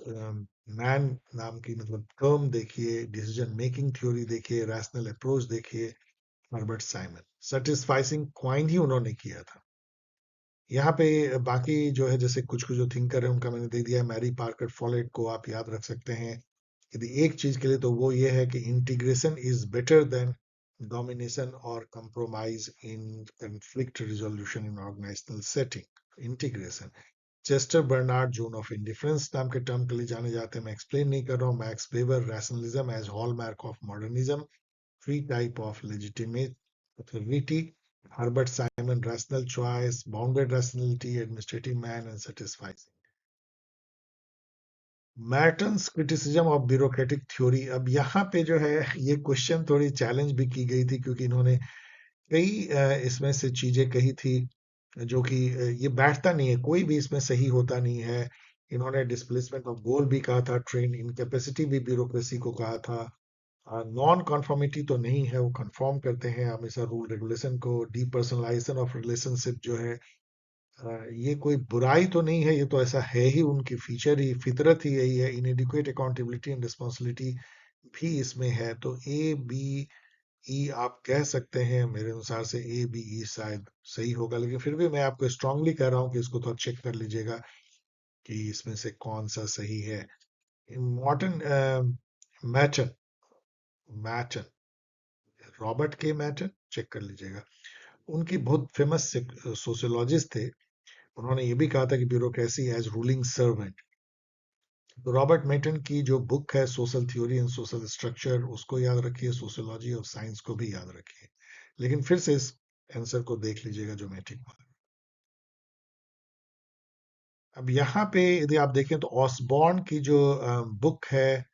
man नाम की मतलब term देखिए, decision making theory देखिए, रैशनल अप्रोच देखिए, हर्बर्ट साइमन। सेटिस्फाइसिंग क्वाइन ही उन्होंने किया था। यहाँ पे बाकी जो है, जैसे कुछ कुछ जो थिंकर है उनका मैंने दे दिया है। मैरी पार्कर फॉलेट को आप याद रख सकते हैं यदि एक चीज के लिए, तो वो ये है कि integration is better than domination और compromise in conflict resolution in organisational setting. Integration. Chester Barnard zone of indifference नाम के टर्म के लिए जाने जाते हैं, मैं एक्सप्लेन नहीं कर रहा हूँ। Max Weber rationalism as hallmark of modernism, three type of legitimate authority. Herbert Simon, rational choice, bounded rationality, administrative man, and satisfies. Merton's criticism of bureaucratic theory. अब यहाँ पे जो है ये क्वेश्चन थोड़ी चैलेंज भी की गई थी, क्योंकि इन्होंने कई इसमें से चीजें कही थी जो कि ये बैठता नहीं है, कोई भी इसमें सही होता नहीं है। इन्होंने डिस्प्लेसमेंट ऑफ गोल भी कहा था, ट्रेन इनकेपेसिटी भी ब्यूरोक्रेसी को कहा था। नॉन कॉन्फॉर्मिटी तो नहीं है, वो कंफर्म करते हैं हमेशा रूल रेगुलेशन को। डीपर्सनलाइजेशन ऑफ रिलेशनशिप जो है, ये कोई बुराई तो नहीं है, ये तो ऐसा है ही, उनकी फीचर ही, फितरत ही यही है। इनएडिक्वेट अकाउंटेबिलिटी एंड रिस्पॉन्सिबिलिटी भी इसमें है। तो ए बी ई आप कह सकते हैं, मेरे अनुसार से ए बी ई शायद सही होगा। लेकिन फिर भी मैं आपको स्ट्रांगली कह रहा हूँ कि इसको थोड़ा चेक कर लीजिएगा कि इसमें से कौन सा सही है। मॉर्टन मैटन, मैटन, रॉबर्ट के मैटन, चेक कर लीजिएगा। उनकी बहुत फेमस सोशियोलॉजिस्ट थे। उन्होंने ये भी कहा था कि ब्यूरोक्रेसी एज रूलिंग सर्वेंट। तो रॉबर्ट मेटन की जो बुक है social theory and social structure, उसको याद रखिए, सोशियोलॉजी और साइंस को भी याद रखिए। लेकिन फिर से इस आंसर को देख लीजिएगा जो मैं ठीक बोला। अब यहाँ पे यदि आप देखें तो ऑसबॉर्न की जो बुक है,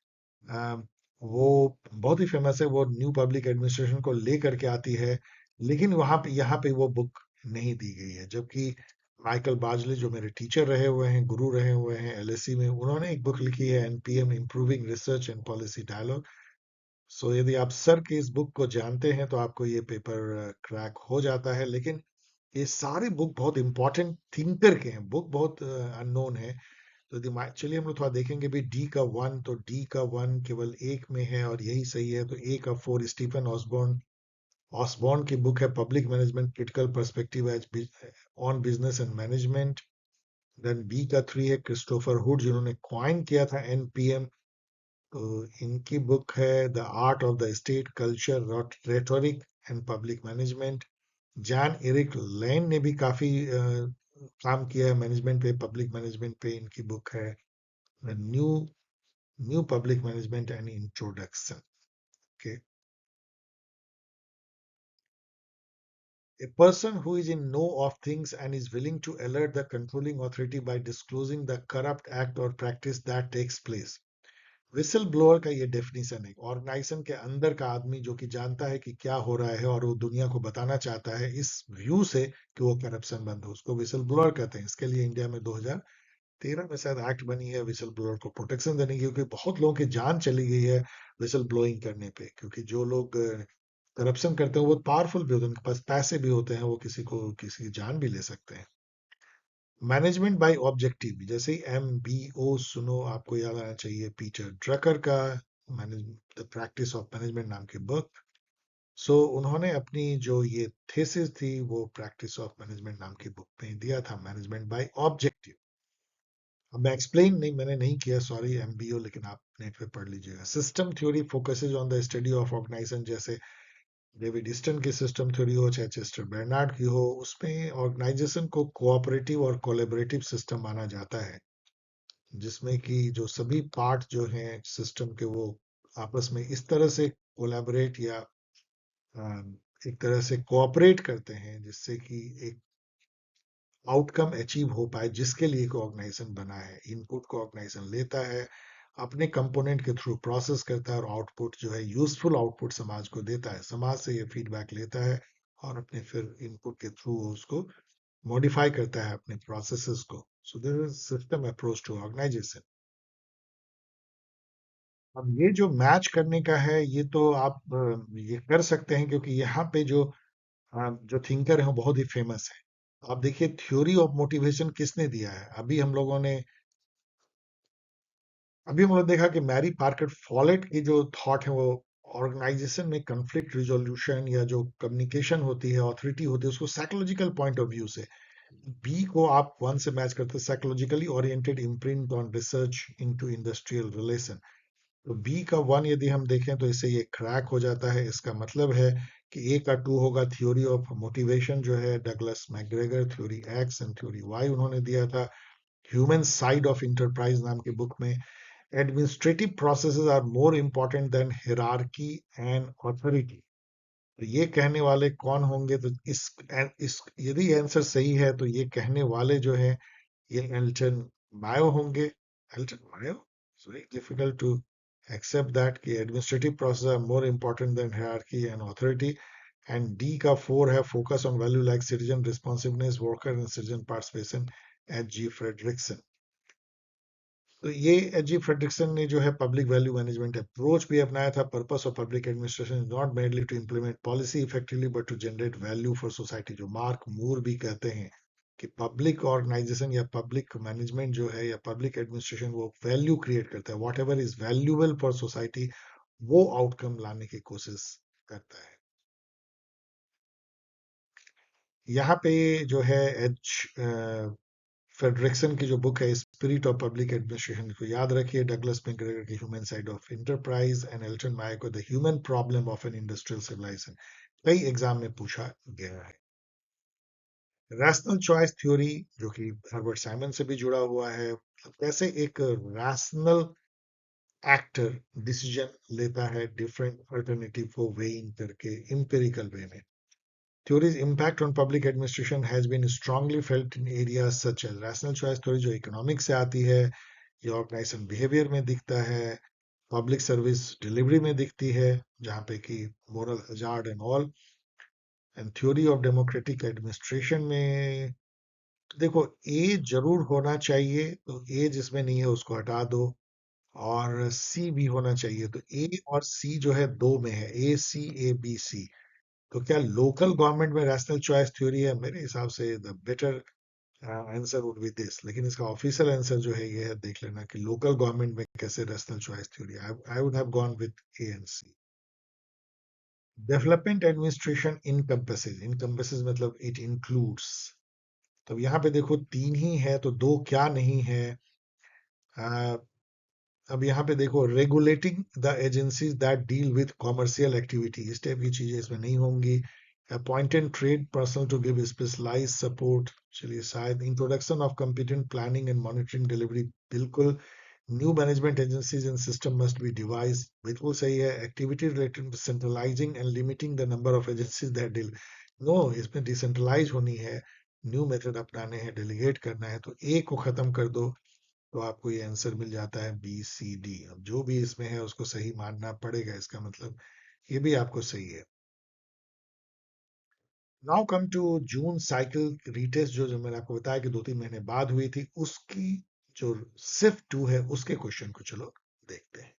अ, वो बहुत ही फेमस है। वो न्यू पब्लिक एडमिनिस्ट्रेशन को लेकर के आती है, लेकिन वहां पे यहाँ पे वो बुक नहीं दी गई है। जबकि माइकल बार्जली जो मेरे टीचर रहे हुए हैं, गुरु रहे हुए हैं एलएससी में, उन्होंने एक बुक लिखी है NPM improving research and policy dialogue. So यदि आप सर की इस बुक को जानते हैं तो आपको ये पेपर क्रैक हो जाता है। लेकिन ये सारे बुक बहुत इंपॉर्टेंट थिंकर के हैं, बुक बहुत अननोन है। तो चलिए हम लोग थोड़ा देखेंगे भी डी का वन, तो डी का वन केवल एक में है और यही सही है। तो ए का फोर स्टीफन ऑसबॉर्न, ऑसबॉर्न की बुक है public management critical perspective as on business and management. Then B का थ्री है क्रिस्टोफर हुड, जिन्होंने क्वाइन किया था एनपीएम। तो इनकी बुक है the art of the state culture rhetoric and public management. John Eric Lane ने भी काफी काम किया है मैनेजमेंट पे, पब्लिक मैनेजमेंट पे। इनकी बुक है new new public management and introduction. Okay. A person who is in know of things and is willing to alert the controlling authority by disclosing the corrupt act or practice that takes place. Whistle blower का ये definition है, organisation के अंदर का आदमी जो कि जानता है कि क्या हो रहा है और वो दुनिया को बताना चाहता है इस व्यू से कि वो करप्शन बंद हो, उसको विसल ब्लोअर कहते हैं। इसके लिए इंडिया में 2013 में शायद एक्ट बनी है विसल ब्लोअर को प्रोटेक्शन देने की, क्योंकि बहुत लोगों की जान चली गई है विसल ब्लोइंग करने पे। क्योंकि जो लोग करप्शन करते हैं वो पावरफुल भी होते हैं, उनके पास पैसे भी होते हैं, वो किसी की जान भी ले सकते हैं। मैनेजमेंट बाय ऑब्जेक्टिव, जैसे एम बी ओ सुनो, आपको याद आना चाहिए पीटर ड्रकर का manage the practice of management नाम की बुक। सो उन्होंने अपनी जो ये थीसिस थी वो प्रैक्टिस ऑफ मैनेजमेंट नाम की बुक में दिया था, मैनेजमेंट बाय ऑब्जेक्टिव। अब मैं एक्सप्लेन नहीं मैंने नहीं किया, सॉरी एमबीओ, लेकिन आप नेट पे पढ़ लीजिएगा। System theory focuses on the study of organisation, जैसे डेविड ईस्टन की सिस्टम थ्योरी हो चाहे चेस्टर बर्नार्ड की हो, उसमें ऑर्गेनाइजेशन को कोऑपरेटिव और कोलैबोरेटिव सिस्टम माना जाता है, जिसमें कि जो सभी पार्ट जो हैं सिस्टम के वो आपस में इस तरह से कोलैबोरेट या एक तरह से कोऑपरेट करते हैं जिससे कि एक आउटकम अचीव हो पाए, जिसके लिए एक ऑर्गेनाइजेशन बना है। इनपुट को ऑर्गेनाइजेशन लेता है, अपने कंपोनेंट के थ्रू प्रोसेस करता है और आउटपुट जो है यूजफुल आउटपुट समाज को देता है। समाज से ये फीडबैक लेता है और अपने फिर इनपुट के थ्रू उसको मॉडिफाई करता है अपने प्रोसेसेस को। So there is system approach to organisation. अब ये जो मैच करने का है ये तो आप ये कर सकते हैं, क्योंकि यहाँ पे जो थिंकर है वो बहुत ही फेमस है। आप देखिए थ्योरी ऑफ मोटिवेशन किसने दिया है। अभी हम लोग देखा कि मैरी पार्कर फॉलेट की जो थॉट है वो ऑर्गेनाइजेशन में कंफ्लिक्ट रिजोल्यूशन या जो कम्युनिकेशन होती है, ऑथोरिटी होती है, उसको साइकोलॉजिकल पॉइंट ऑफ व्यू से, बी को आप वन से मैच करते हैं, psychologically oriented imprint on research into industrial relation. तो बी का वन यदि हम देखें तो इससे ये क्रैक हो जाता है। इसका मतलब है कि ए का टू होगा थ्योरी ऑफ मोटिवेशन, जो है Douglas McGregor theory X and theory Y उन्होंने दिया था ह्यूमन साइड ऑफ इंटरप्राइज नाम की बुक में। Administrative processes are more important than hierarchy and authority. तो ये कहने वाले कौन होंगे? तो इस यदि आंसर सही है तो ये कहने वाले जो है ये एल्टन मायो होंगे। Elton Mayo, so very difficult to accept that कि administrative process are more important than hierarchy and authority. And D का फोर है focus on value like citizen responsiveness worker and citizen participation, H G Frederickson. तो ये H G Frederiksen ने जो है public value management approach भी अपनाया था। Purpose of public administration is not merely to implement policy effectively but to generate value for society, जो Mark Moore भी कहते हैं कि पब्लिक ऑर्गेनाइजेशन या पब्लिक मैनेजमेंट जो है या पब्लिक एडमिनिस्ट्रेशन वो वैल्यू क्रिएट करता है, whatever is valuable for society वो आउटकम लाने की कोशिश करता है। यहाँ पे जो है एच फेडरिक्सन की जो बुक है स्पिरिट ऑफ पब्लिक एडमिनिस्ट्रेशन को याद रखिए, डगलस मैकग्रेगर की human side of enterprise and Elton Mayo को the human problem of an industrial civilisation. कई एग्जाम में पूछा गया है। रैशनल चॉइस थ्योरी जो कि हर्बर्ट साइमन से भी जुड़ा हुआ है, कैसे एक रैशनल एक्टर डिसीजन लेता है डिफरेंट अल्टरनेटिव को वेइंग करके एम्पिरिकल वे में. Theory's impact on public administration has been strongly felt in areas such as rational choice theory जो इकोनॉमिक से आती है, ये ऑर्गेनाइजेशन बिहेवियर में दिखता है, पब्लिक सर्विस डिलीवरी में दिखती है जहाँ पे कि moral hazard and all, and theory of democratic administration में देखो ए जरूर होना चाहिए, तो ए जिसमें नहीं है उसको हटा दो, और सी भी होना चाहिए, तो ए और सी जो है दो में है, ए सी ए बी सी. तो क्या लोकल गवर्नमेंट में रैशनल चॉइस थ्योरी है? मेरे हिसाब से the better answer would be this, लेकिन इसका ऑफिशियल आंसर जो है ये है, देख लेना कि लोकल गवर्नमेंट में कैसे rational choice theory. I would have gone with A and C. Development administration encompasses मतलब इट इंक्लूड्स. तो यहाँ पे देखो तीन ही है तो दो क्या नहीं है. uh, अब यहाँ पे देखो regulating the agencies that deal with commercial activity, इस टाइप की चीजें इसमें नहीं होंगी. Appointed trade person to give specialise support, चलिए शायद. Introduction of competent planning and monitoring delivery, बिल्कुल. New management agencies and system must be devise, बिल्कुल सही है. Activity related centralising and limiting the number of agencies that deal, no, इसमें decentralise होनी है, new method अपनाने हैं, डेलीगेट करना है, तो ए को खत्म कर दो तो आपको ये आंसर मिल जाता है बी सी डी. अब जो भी इसमें है उसको सही मानना पड़ेगा, इसका मतलब ये भी आपको सही है. Now come to June cycle retest, जो मैंने आपको बताया कि 2-3 महीने बाद हुई थी, उसकी जो सिर्फ 2 है उसके क्वेश्चन को चलो देखते हैं.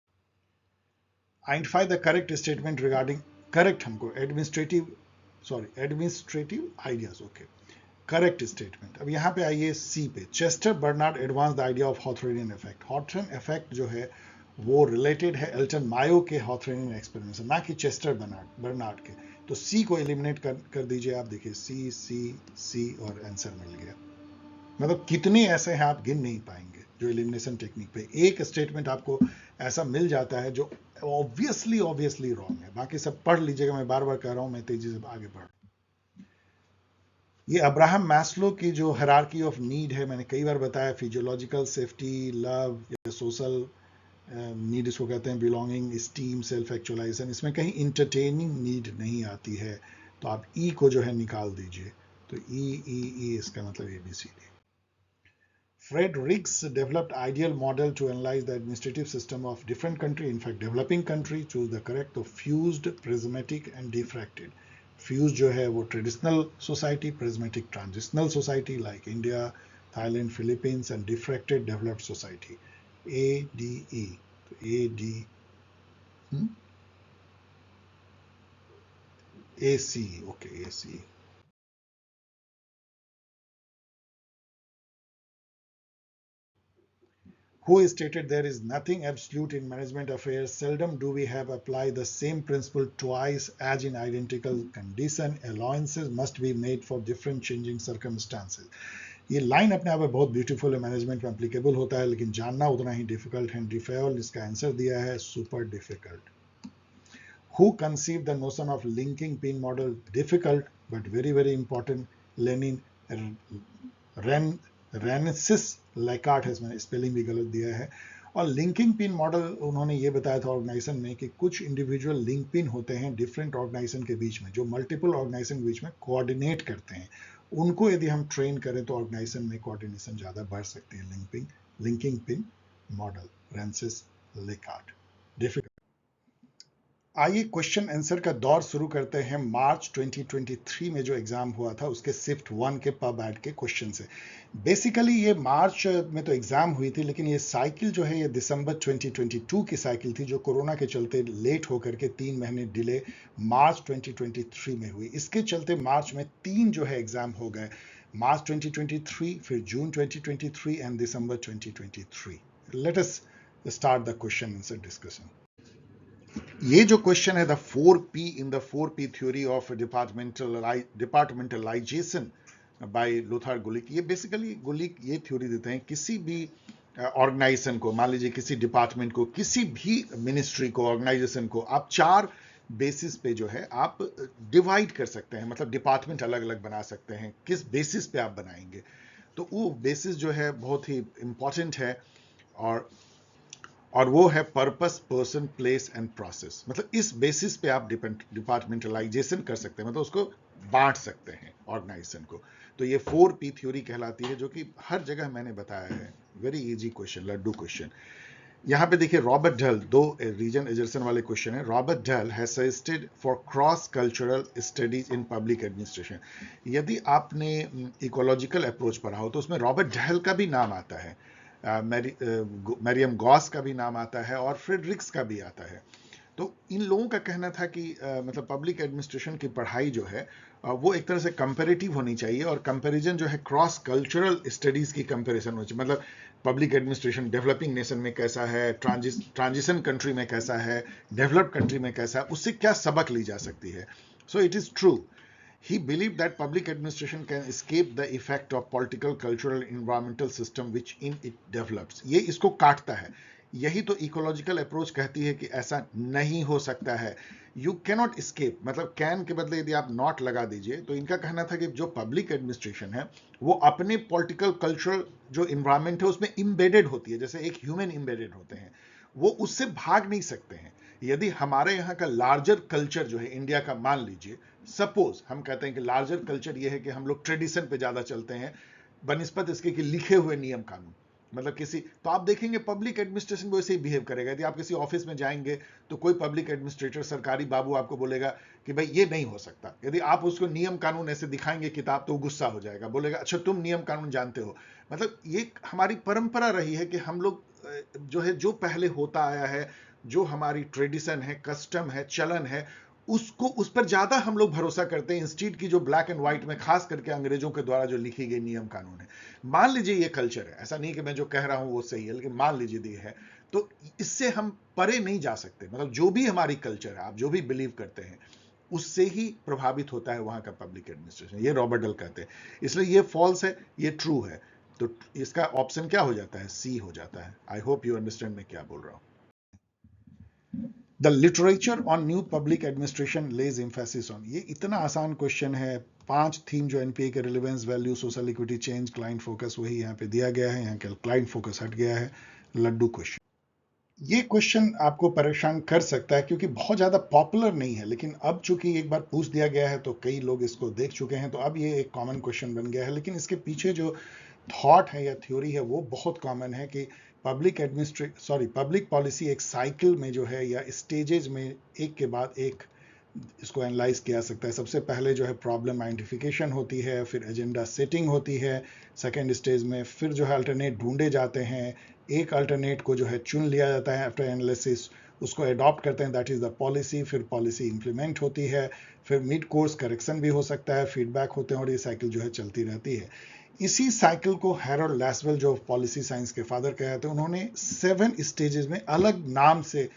Identify the correct statement regarding, correct हमको administrative ideas. Okay, correct statement. अब यहाँ पे आइए सी पे. Chester Barnard advance the idea of Hawthornian effect. Hawthorne effect जो है वो रिलेटेड है एल्टन मायो के हॉथरनियन एक्सपेरिमेंट से, ना कि चेस्टर बर्नार्ड के. तो सी को एलिमिनेट कर दीजिए आप. देखिए सी सी सी और आंसर मिल गया. मतलब कितने ऐसे हैं आप गिन नहीं पाएंगे जो एलिमिनेशन टेक्निक पे एक स्टेटमेंट आपको ऐसा मिल जाता है जो ऑब्वियसली रॉन्ग है. बाकी सब पढ़ लीजिएगा, मैं बार बार कह रहा हूं, मैं तेजी से आगे बढ़. ये अब्राहम मैस्लो की जो हायरार्की ऑफ नीड है, मैंने कई बार बताया, फिजियोलॉजिकल, सेफ्टी, लव या सोशल नीड इसको कहते हैं, बिलोंगिंग, स्टीम, सेल्फ एक्चुअलाइजेशन, इसमें कहीं इंटरटेनिंग नीड नहीं आती है. तो आप ई को जो है निकाल दीजिए. तो ई इसका मतलब A B C D. Fred Riggs developed ideal model to analyze the administrative system of different country, in fact developing country. Choose the correct. तो fused, prismatic and diffracted. Fused जो है वो traditional society, prismatic transitional society like India, Thailand, Philippines, and diffracted developed society. A D E. A D A C. Okay, A C. Who stated there is nothing absolute in management affairs. Seldom do we have applied the same principle twice as in identical condition. Allowances must be made for different changing circumstances. ये line अपने आप में बहुत beautiful है, management में applicable होता है, लेकिन जानना उतना ही डिफिकल्ट. हेनरी फेयल इसका आंसर दिया है super difficult. Who conceived the notion of linking pin model? Difficult but very very important. Lenin रेनेसिस लैकार्ट है, इसमें स्पेलिंग भी गलत दिया है. और लिंकिंग पिन मॉडल उन्होंने ये बताया था ऑर्गेनाइजेशन में कि कुछ इंडिविजुअल लिंक पिन होते हैं डिफरेंट ऑर्गेनाइजेशन के बीच में, जो मल्टीपल ऑर्गेनाइजेशन के बीच में कोऑर्डिनेट करते हैं. उनको यदि हम ट्रेन करें तो ऑर्गेनाइजेशन में कोऑर्डिनेशन ज़्यादा बढ़ सकती है. Linking pin model, Rensis Likert. Difficult. आइए क्वेश्चन आंसर का दौर शुरू करते हैं. मार्च 2023 में जो एग्जाम हुआ था उसके शिफ्ट 1 के पब एड के क्वेश्चन से. बेसिकली ये मार्च में तो एग्जाम हुई थी, लेकिन ये साइकिल जो है ये दिसंबर 2022 की साइकिल थी, जो कोरोना के चलते लेट होकर के 3 महीने डिले मार्च 2023 में हुई. इसके चलते मार्च में 3 जो है एग्जाम हो गए, मार्च 2023, फिर जून 2023 एंड दिसंबर 2023. Let us start the question answer discussion. ये जो क्वेश्चन है, the 4P in the 4P theory of departmentalisation by Luther Gulick. ये बेसिकली गुलिक ये थ्योरी देते हैं किसी भी ऑर्गेनाइजेशन को, मान लीजिए किसी डिपार्टमेंट को, किसी भी मिनिस्ट्री को, ऑर्गेनाइजेशन को आप 4 बेसिस पे जो है आप डिवाइड कर सकते हैं, मतलब डिपार्टमेंट अलग अलग बना सकते हैं, किस बेसिस पे आप बनाएंगे। तो वो बेसिस जो है बहुत ही इंपॉर्टेंट है। और वो है purpose, person, place and process. मतलब इस बेसिस पे आप डिपार्टमेंटलाइजेशन कर सकते हैं, मतलब उसको बांट सकते हैं ऑर्गेनाइजेशन को। तो ये 4P थ्योरी कहलाती है, जो कि हर जगह मैंने बताया है। Very easy question, laddu question. यहाँ पे देखिए रॉबर्ट ढल, दो रीजन एजर्सन वाले क्वेश्चन है। रॉबर्ट ढल has suggested for cross cultural studies in public administration. यदि आपने इकोलॉजिकल अप्रोच पढ़ा हो तो उसमें रॉबर्ट ढल का भी नाम आता है, मैरियम गॉस का भी नाम आता है, और फ्रेडरिक्स का भी आता है। तो इन लोगों का कहना था कि मतलब पब्लिक एडमिनिस्ट्रेशन की पढ़ाई जो है वो एक तरह से कंपैरेटिव होनी चाहिए, और कंपैरिजन जो है क्रॉस कल्चरल स्टडीज की कंपैरिजन होनी चाहिए। मतलब पब्लिक एडमिनिस्ट्रेशन डेवलपिंग नेशन में कैसा है, ट्रांजिशन कंट्री में कैसा है, डेवलप्ड कंट्री में कैसा है, उससे क्या सबक ली जा सकती है। So it is true, he believed that public administration can escape the effect of political, cultural, environmental system which in it develops। ये इसको काटता है। यही तो इकोलॉजिकल अप्रोच कहती है कि ऐसा नहीं हो सकता है। यू कैनॉट escape, मतलब कैन के बदले यदि आप नॉट लगा दीजिए, तो इनका कहना था कि जो पब्लिक एडमिनिस्ट्रेशन है वो अपने पॉलिटिकल, कल्चरल जो इन्वायरमेंट है उसमें इम्बेडेड होती है, जैसे एक ह्यूमन इम्बेडेड होते हैं, वो उससे भाग नहीं सकते हैं। यदि हमारे यहाँ का लार्जर कल्चर जो है इंडिया का, मान लीजिए सपोज हम कहते हैं कि लार्जर कल्चर ये है कि हम लोग ट्रेडिशन पे ज्यादा चलते हैं बनिस्पत इसके कि लिखे हुए नियम कानून। मतलब किसी, तो आप देखेंगे पब्लिक एडमिनिस्ट्रेशन वैसे ही बिहेव करेगा। यदि आप किसी ऑफिस में जाएंगे तो कोई पब्लिक एडमिनिस्ट्रेटर, सरकारी बाबू आपको बोलेगा कि भाई ये नहीं हो सकता। यदि आप उसको नियम कानून ऐसे दिखाएंगे किताब, तो वो गुस्सा हो जाएगा, बोलेगा अच्छा तुम नियम कानून जानते हो। मतलब ये हमारी परंपरा रही है कि हम लोग जो है, जो पहले होता आया है, जो हमारी ट्रेडिशन है, कस्टम है, चलन है, उसको, उस पर ज्यादा हम लोग भरोसा करते हैं इंस्टीट्यूट की जो ब्लैक एंड व्हाइट में, खास करके अंग्रेजों के द्वारा जो लिखी गई नियम कानून है। मान लीजिए ये कल्चर है, ऐसा नहीं कि मैं जो कह रहा हूं वो सही है, लेकिन मान लीजिए ये है, तो इससे हम परे नहीं जा सकते। मतलब जो भी हमारी कल्चर है, आप जो भी बिलीव करते हैं, उससे ही प्रभावित होता है वहां का पब्लिक एडमिनिस्ट्रेशन। ये रॉबर्ट डल कहते हैं। इसलिए ये फॉल्स है, ये ट्रू है। तो इसका ऑप्शन क्या हो जाता है? सी हो जाता है। आई होप यू अंडरस्टैंड मैं क्या बोल रहा हूं। The literature on new public administration lays emphasis on. ये इतना आसान क्वेश्चन है। 5 थीम जो एनपीए के, relevance, value, social equity, change, client focus, वही यहाँ पे दिया गया है। यहाँ के क्लाइंट फोकस हट गया है। लड्डू क्वेश्चन। ये क्वेश्चन आपको परेशान कर सकता है क्योंकि बहुत ज्यादा पॉपुलर नहीं है, लेकिन अब चूंकि एक बार पूछ दिया गया है तो कई लोग इसको देख चुके हैं, तो अब ये एक कॉमन क्वेश्चन बन गया है। लेकिन इसके पीछे जो थॉट है या थ्योरी है वो बहुत कॉमन है कि पब्लिक पॉलिसी एक साइकिल में जो है, या स्टेजेस में एक के बाद एक इसको एनालाइज किया सकता है। सबसे पहले जो है प्रॉब्लम आइडेंटिफिकेशन होती है, फिर एजेंडा सेटिंग होती है सेकेंड स्टेज में, फिर जो है अल्टरनेट ढूंढे जाते हैं, एक अल्टरनेट को जो है चुन लिया जाता है आफ्टर एनालिसिस, उसको अडॉप्ट करते हैं, दैट इज द पॉलिसी, फिर पॉलिसी इंप्लीमेंट होती है, फिर मिड कोर्स करेक्शन भी हो सकता है, फीडबैक होते हैं, और ये साइकिल जो है चलती रहती है। इसी साइकिल को हैरोल्ड लैसवेल, जो पॉलिसी साइंस के फादर कहे थे, उन्होंने 7 स्टेजेस में अलग नाम से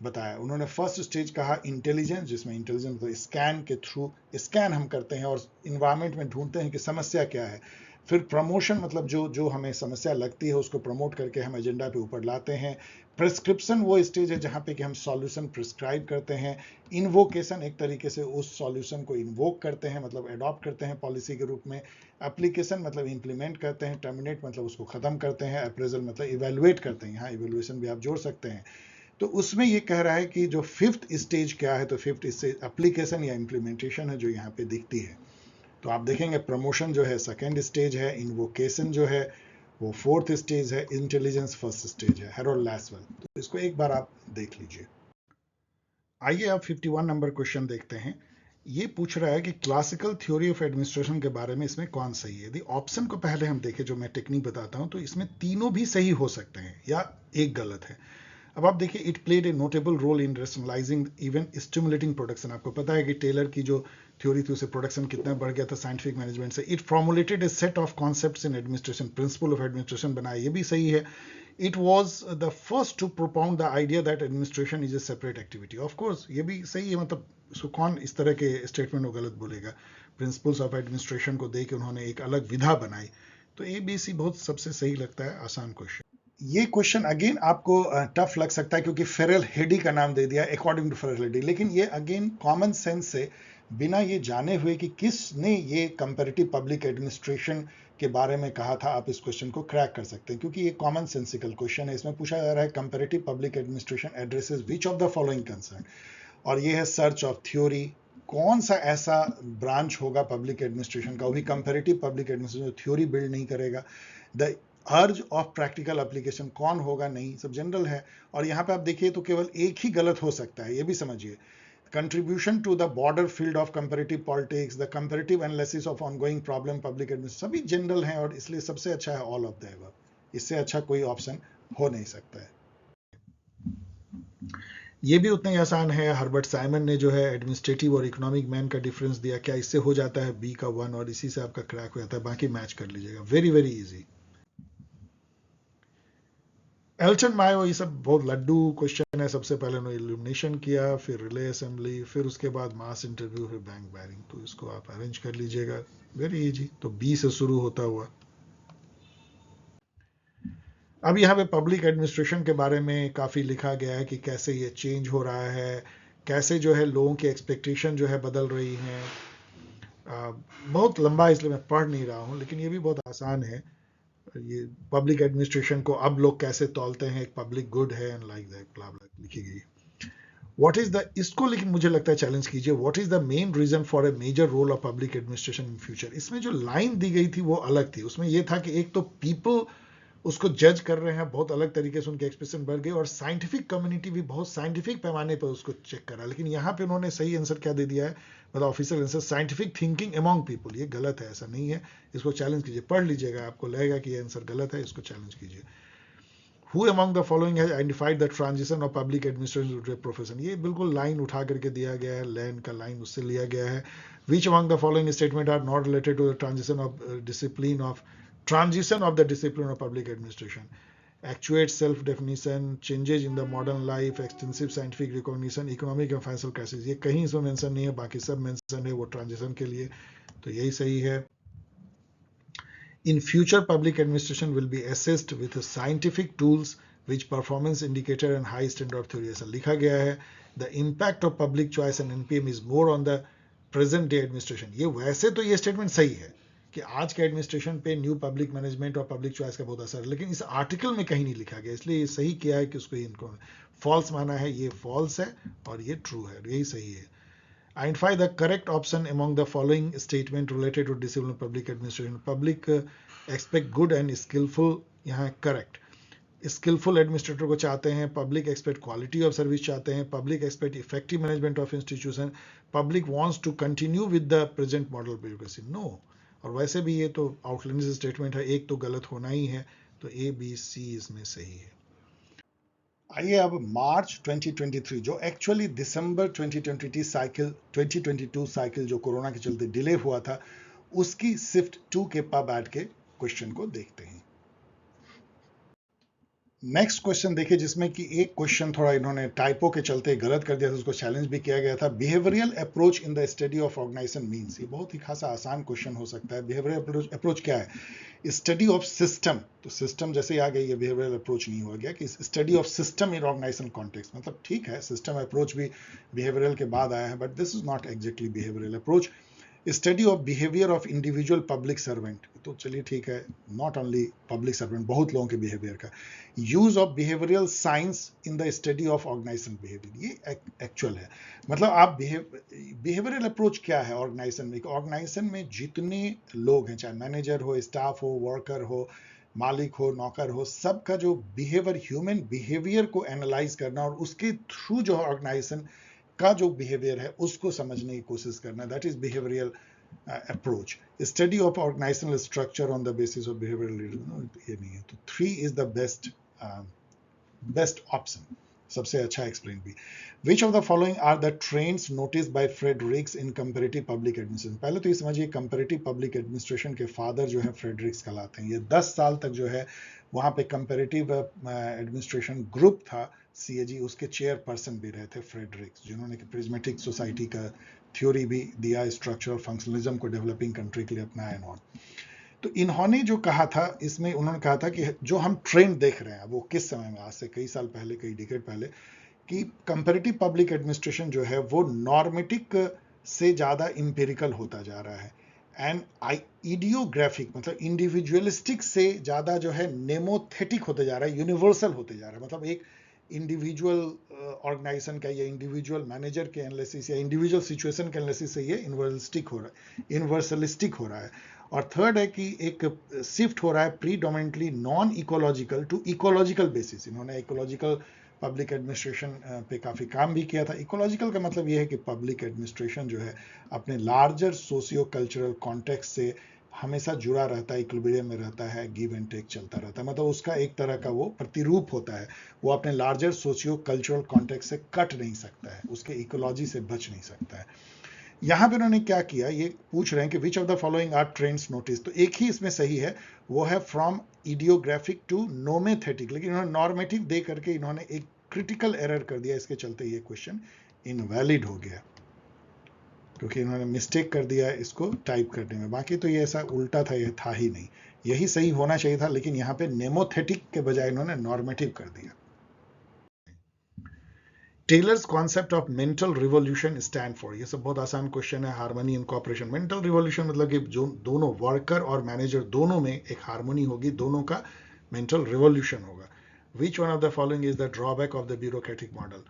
बताया। उन्होंने फर्स्ट स्टेज कहा इंटेलिजेंस, जिसमें इंटेलिजेंस तो स्कैन के थ्रू, स्कैन हम करते हैं और इन्वायरमेंट में ढूंढते हैं कि समस्या क्या है। फिर प्रमोशन, मतलब जो जो हमें समस्या लगती है उसको प्रमोट करके हम एजेंडा पे ऊपर लाते हैं। प्रिस्क्रिप्शन वो स्टेज है जहाँ पे कि हम सॉल्यूशन प्रिस्क्राइब करते हैं। इन्वोकेशन, एक तरीके से उस सॉल्यूशन को इन्वोक करते हैं, मतलब अडॉप्ट करते हैं पॉलिसी के रूप में। एप्लीकेशन मतलब इंप्लीमेंट करते हैं। टर्मिनेट मतलब उसको खत्म करते हैं। अप्रेजल मतलब इवेलुएट करते हैं, यहाँ इवेलुएशन भी आप जोड़ सकते हैं। तो उसमें ये कह रहा है कि जो 5th स्टेज क्या है, तो 5th स्टेज एप्लीकेशन या इम्प्लीमेंटेशन है, जो यहाँ पे दिखती है। तो आप देखेंगे प्रमोशन जो है 2nd स्टेज है, इन्वोकेशन जो है वो 4th स्टेज है, इंटेलिजेंस 1st स्टेज है, हैरोल्ड लैसवेल। तो इसको एक बार आप देख लीजिए। आइए आप 51 नंबर क्वेश्चन देखते हैं। ये पूछ रहा है कि क्लासिकल थ्योरी ऑफ एडमिनिस्ट्रेशन के बारे में इसमें कौन सही है। यदि ऑप्शन को पहले हम देखें, जो मैं टेक्निक बताता हूं, तो इसमें तीनों भी सही हो सकते हैं या एक गलत है। अब आप देखिए, it played a notable role in rationalising even stimulating production. आपको पता है कि टेलर की जो थ्योरी थी उससे प्रोडक्शन कितना बढ़ गया था साइंटिफिक मैनेजमेंट से। It formulated a set of concepts in administration, principle of administration बनाया, ये भी सही है। It was the first to propound the idea that administration is a separate activity. Of course ये भी सही है, मतलब इसको कौन इस तरह के स्टेटमेंट को गलत बोलेगा। प्रिंसिपल्स ऑफ एडमिनिस्ट्रेशन को देकर उन्होंने एक अलग विधा बनाई। तो ABC बहुत सबसे सही लगता है, आसान क्वेश्चन। ये क्वेश्चन अगेन आपको टफ लग सकता है क्योंकि फेरल हेडी का नाम दे दिया अकॉर्डिंग टू फेरल हेडी, लेकिन ये अगेन कॉमन सेंस से बिना ये जाने हुए कि किसने ये कंपैरेटिव पब्लिक एडमिनिस्ट्रेशन के बारे में कहा था, आप इस क्वेश्चन को क्रैक कर सकते हैं क्योंकि ये कॉमन सेंसिकल क्वेश्चन है। इसमें पूछा जा रहा है comparative public administration addresses which of the following concern, और ये है सर्च ऑफ थ्योरी। कौन सा ऐसा ब्रांच होगा पब्लिक एडमिनिस्ट्रेशन का, वो भी कंपैरेटिव पब्लिक एडमिनिस्ट्रेशन जो थ्योरी बिल्ड नहीं करेगा। The urge of practical application कौन होगा, नहीं, सब जनरल है। और यहाँ पे आप देखिए तो केवल एक ही गलत हो सकता है, ये भी समझिए। Contribution to the border field of comparative politics, the comparative analysis of ongoing problem public administration, सभी जनरल हैं और इसलिए सबसे अच्छा है ऑल ऑफ द एबव। इससे अच्छा कोई ऑप्शन हो नहीं सकता है। ये भी उतना ही आसान है। हर्बर्ट साइमन ने जो है एडमिनिस्ट्रेटिव और इकोनॉमिक मैन का डिफरेंस दिया, क्या इससे हो जाता है बी का 1 और इसी से आपका क्रैक हो जाता है, बाकी मैच कर लीजिएगा, very very easy. Elton Mayo, ये सब बहुत लड्डू क्वेश्चन है। सबसे पहले उन्होंने इल्यूमिनेशन किया, फिर रिले असेंबली, फिर उसके बाद मास इंटरव्यू, फिर बैंक बैरिंग, तो इसको आप अरेंज कर लीजिएगा, वेरी इजी। तो बी से शुरू होता हुआ। अब यहाँ पे पब्लिक एडमिनिस्ट्रेशन के बारे में काफ़ी लिखा गया है कि कैसे ये चेंज हो रहा है, कैसे जो है लोगों की एक्सपेक्टेशन जो है बदल रही हैं। बहुत लंबा इसलिए मैं पढ़ नहीं रहा हूँ, लेकिन ये भी बहुत आसान है। ये पब्लिक एडमिनिस्ट्रेशन को अब लोग कैसे तौलते हैं, एक पब्लिक गुड है एंड लाइक दैट, ब्ला ब्ला लिखी गई। व्हाट इज द, इसको लेकिन मुझे लगता है चैलेंज कीजिए, what is the main reason for a major role of public administration in future. इसमें जो लाइन दी गई थी वो अलग थी। उसमें ये था कि एक तो पीपल उसको जज कर रहे हैं, बहुत अलग तरीके से उनके एक्सप्रेशन बढ़ गए, और साइंटिफिक कम्युनिटी भी बहुत साइंटिफिक पैमाने पर उसको चेक कर रहा है। लेकिन यहाँ पे उन्होंने सही आंसर क्या दे दिया है, मतलब official answer, scientific thinking among people. ये गलत है, ऐसा नहीं है, इसको चैलेंज कीजिए, पढ़ लीजिएगा, आपको लगेगा कि ये आंसर गलत है, इसको चैलेंज कीजिए। Who among the following has identified the transition of public administration to a profession? ये बिल्कुल लाइन उठा करके दिया गया है, लैंड का लाइन उससे लिया गया है। Which among the following statement are not related to the transition of the discipline of public administration? Actuate self-definition, changes in the modern life, extensive scientific recognition, economic and financial crisis। ये कहीं इसमें mention नहीं है, बाकी सब mention है वो transition के लिए, तो यही सही है। In future, public administration will be assessed with scientific tools which performance indicator and high standard of theory, ऐसा लिखा गया है। The impact of public choice and NPM is more on the present day administration। ये वैसे तो ये statement सही है कि आज के एडमिनिस्ट्रेशन पे न्यू पब्लिक मैनेजमेंट और पब्लिक चॉइस का बहुत असर है, लेकिन इस आर्टिकल में कहीं नहीं लिखा गया, इसलिए ये सही किया है कि उसको इनको फॉल्स माना है। ये फॉल्स है और ये ट्रू है, यही सही है। Identify the correct option among the following statement related to discipline of public administration. Public expect good and skillful, यहाँ correct। स्किलफुल एडमिनिस्ट्रेटर को चाहते हैं, public expect quality of service चाहते हैं, public expect effective management of institution, public wants to continue with the present model bureaucracy, no. और वैसे भी ये तो आउटलाइन स्टेटमेंट है, एक तो गलत होना ही है, तो ए बी सी इसमें सही है। आइए अब मार्च 2023, जो एक्चुअली दिसंबर 2022 साइकिल जो कोरोना के चलते डिले हुआ था, उसकी सिफ्ट 2 के पब के क्वेश्चन को देखते हैं। नेक्स्ट क्वेश्चन देखिए, जिसमें कि एक क्वेश्चन थोड़ा इन्होंने टाइपो के चलते गलत कर दिया था, उसको चैलेंज भी किया गया था। Behavioural approach in the study of organisation means, ये बहुत ही खासा आसान क्वेश्चन हो सकता है। बिहेवियरल अप्रोच क्या है? स्टडी ऑफ सिस्टम, तो सिस्टम जैसे आ गई, ये बिहेवियरल अप्रोच नहीं हो गया कि study of system in organisation context, मतलब ठीक है सिस्टम अप्रोच भी बिहेवियरल के बाद आया है, but this is not exactly behavioural approach. Study of behaviour of individual public servant, तो चलिए ठीक है, नॉट ओनली पब्लिक सर्वेंट, बहुत लोगों के बिहेवियर का। Use of behavioural science in the study of organisation behaviour, ये एक्चुअल है। मतलब आप बिहेवियरल अप्रोच क्या है ऑर्गेनाइजेशन में? ऑर्गेनाइजेशन में जितने लोग हैं, चाहे मैनेजर हो, स्टाफ हो, वर्कर हो, मालिक हो, नौकर हो, सबका जो बिहेवियर, ह्यूमन बिहेवियर को एनालाइज करना और उसके थ्रू जो ऑर्गेनाइजेशन का जो बिहेवियर है उसको समझने की कोशिश करना, that is behavioural approach. Study of organisational structure on the basis of behavioural, ये नहीं है। तो 3 इज द बेस्ट ऑप्शन, सबसे अच्छा एक्सप्लेन भी। Which of the following are the trends notice by Fredericks in comparative public administration? पहले तो ये समझिए, कंपैरेटिव पब्लिक एडमिनिस्ट्रेशन के फादर जो है फ्रेडरिक्स कहलाते हैं। ये 10 साल तक जो है वहाँ पे कंपैरेटिव एडमिनिस्ट्रेशन ग्रुप था CAG, उसके चेयरपर्सन भी रहे थे फ्रेडरिक्स, जिन्होंने प्रिज्मेटिक सोसाइटी का थ्योरी भी दिया, स्ट्रक्चरल फंक्शनलिज्म को डेवलपिंग कंट्री के लिए अपनाया। तो इन्होंने जो कहा था, इसमें उन्होंने कहा था कि जो हम ट्रेंड देख रहे हैं वो किस समय में, आज से कई साल पहले, कई डिकेड पहले, कि कंपैरेटिव पब्लिक एडमिनिस्ट्रेशन जो है वो नॉर्मेटिक से ज़्यादा इंपेरिकल होता जा रहा है, एंड इडियोग्राफिक मतलब इंडिविजुअलिस्टिक से ज़्यादा जो है नेमोथेटिक होते जा रहा है, यूनिवर्सल होते जा रहा है। मतलब एक इंडिविजुअल ऑर्गेनाइजेशन का या इंडिविजुअल मैनेजर के एनालिसिस या इंडिविजुअल सिचुएशन के एनालिसिस से ये यूनिवर्सलिस्टिक हो रहा है। और थर्ड है कि एक शिफ्ट हो रहा है predominantly non ecological to ecological basis. इन्होंने इकोलॉजिकल पब्लिक एडमिनिस्ट्रेशन पे काफ़ी काम भी किया था। इकोलॉजिकल का मतलब ये है कि पब्लिक एडमिनिस्ट्रेशन जो है अपने लार्जर सोशियो कल्चरल कॉन्टेक्स्ट से हमेशा जुड़ा रहता है, इक्विलिब्रियम में रहता है, गिव एंड टेक चलता रहता है। मतलब उसका एक तरह का वो प्रतिरूप होता है, वो अपने लार्जर सोशियो कल्चरल कॉन्टेक्स्ट से कट नहीं सकता है, उसके इकोलॉजी से बच नहीं सकता है। यहाँ पे उन्होंने क्या किया, ये पूछ रहे हैं कि which of the following are trends notice, तो एक ही इसमें सही है, वो है फ्रॉम इडियोग्राफिक टू नोमेथेटिक, लेकिन इन्होंने नॉर्मेटिव दे करके इन्होंने एक क्रिटिकल एरर कर दिया, इसके चलते ये क्वेश्चन इनवैलिड हो गया, क्योंकि इन्होंने मिस्टेक कर दिया है इसको टाइप करने में। बाकी तो ये ऐसा उल्टा था, ये था ही नहीं, यही सही होना चाहिए था, लेकिन यहाँ पे नेमोथेटिक के बजाय इन्होंने नॉर्मेटिव कर दिया। Taylor's concept of mental revolution stand for, ये सब बहुत आसान क्वेश्चन है। Harmony in cooperation, mental revolution मतलब कि जो दोनों वर्कर और मैनेजर दोनों में एक हार्मनी होगी, दोनों का मेंटल रिवॉल्यूशन होगा। Which one of the following is the drawback of the bureaucratic model.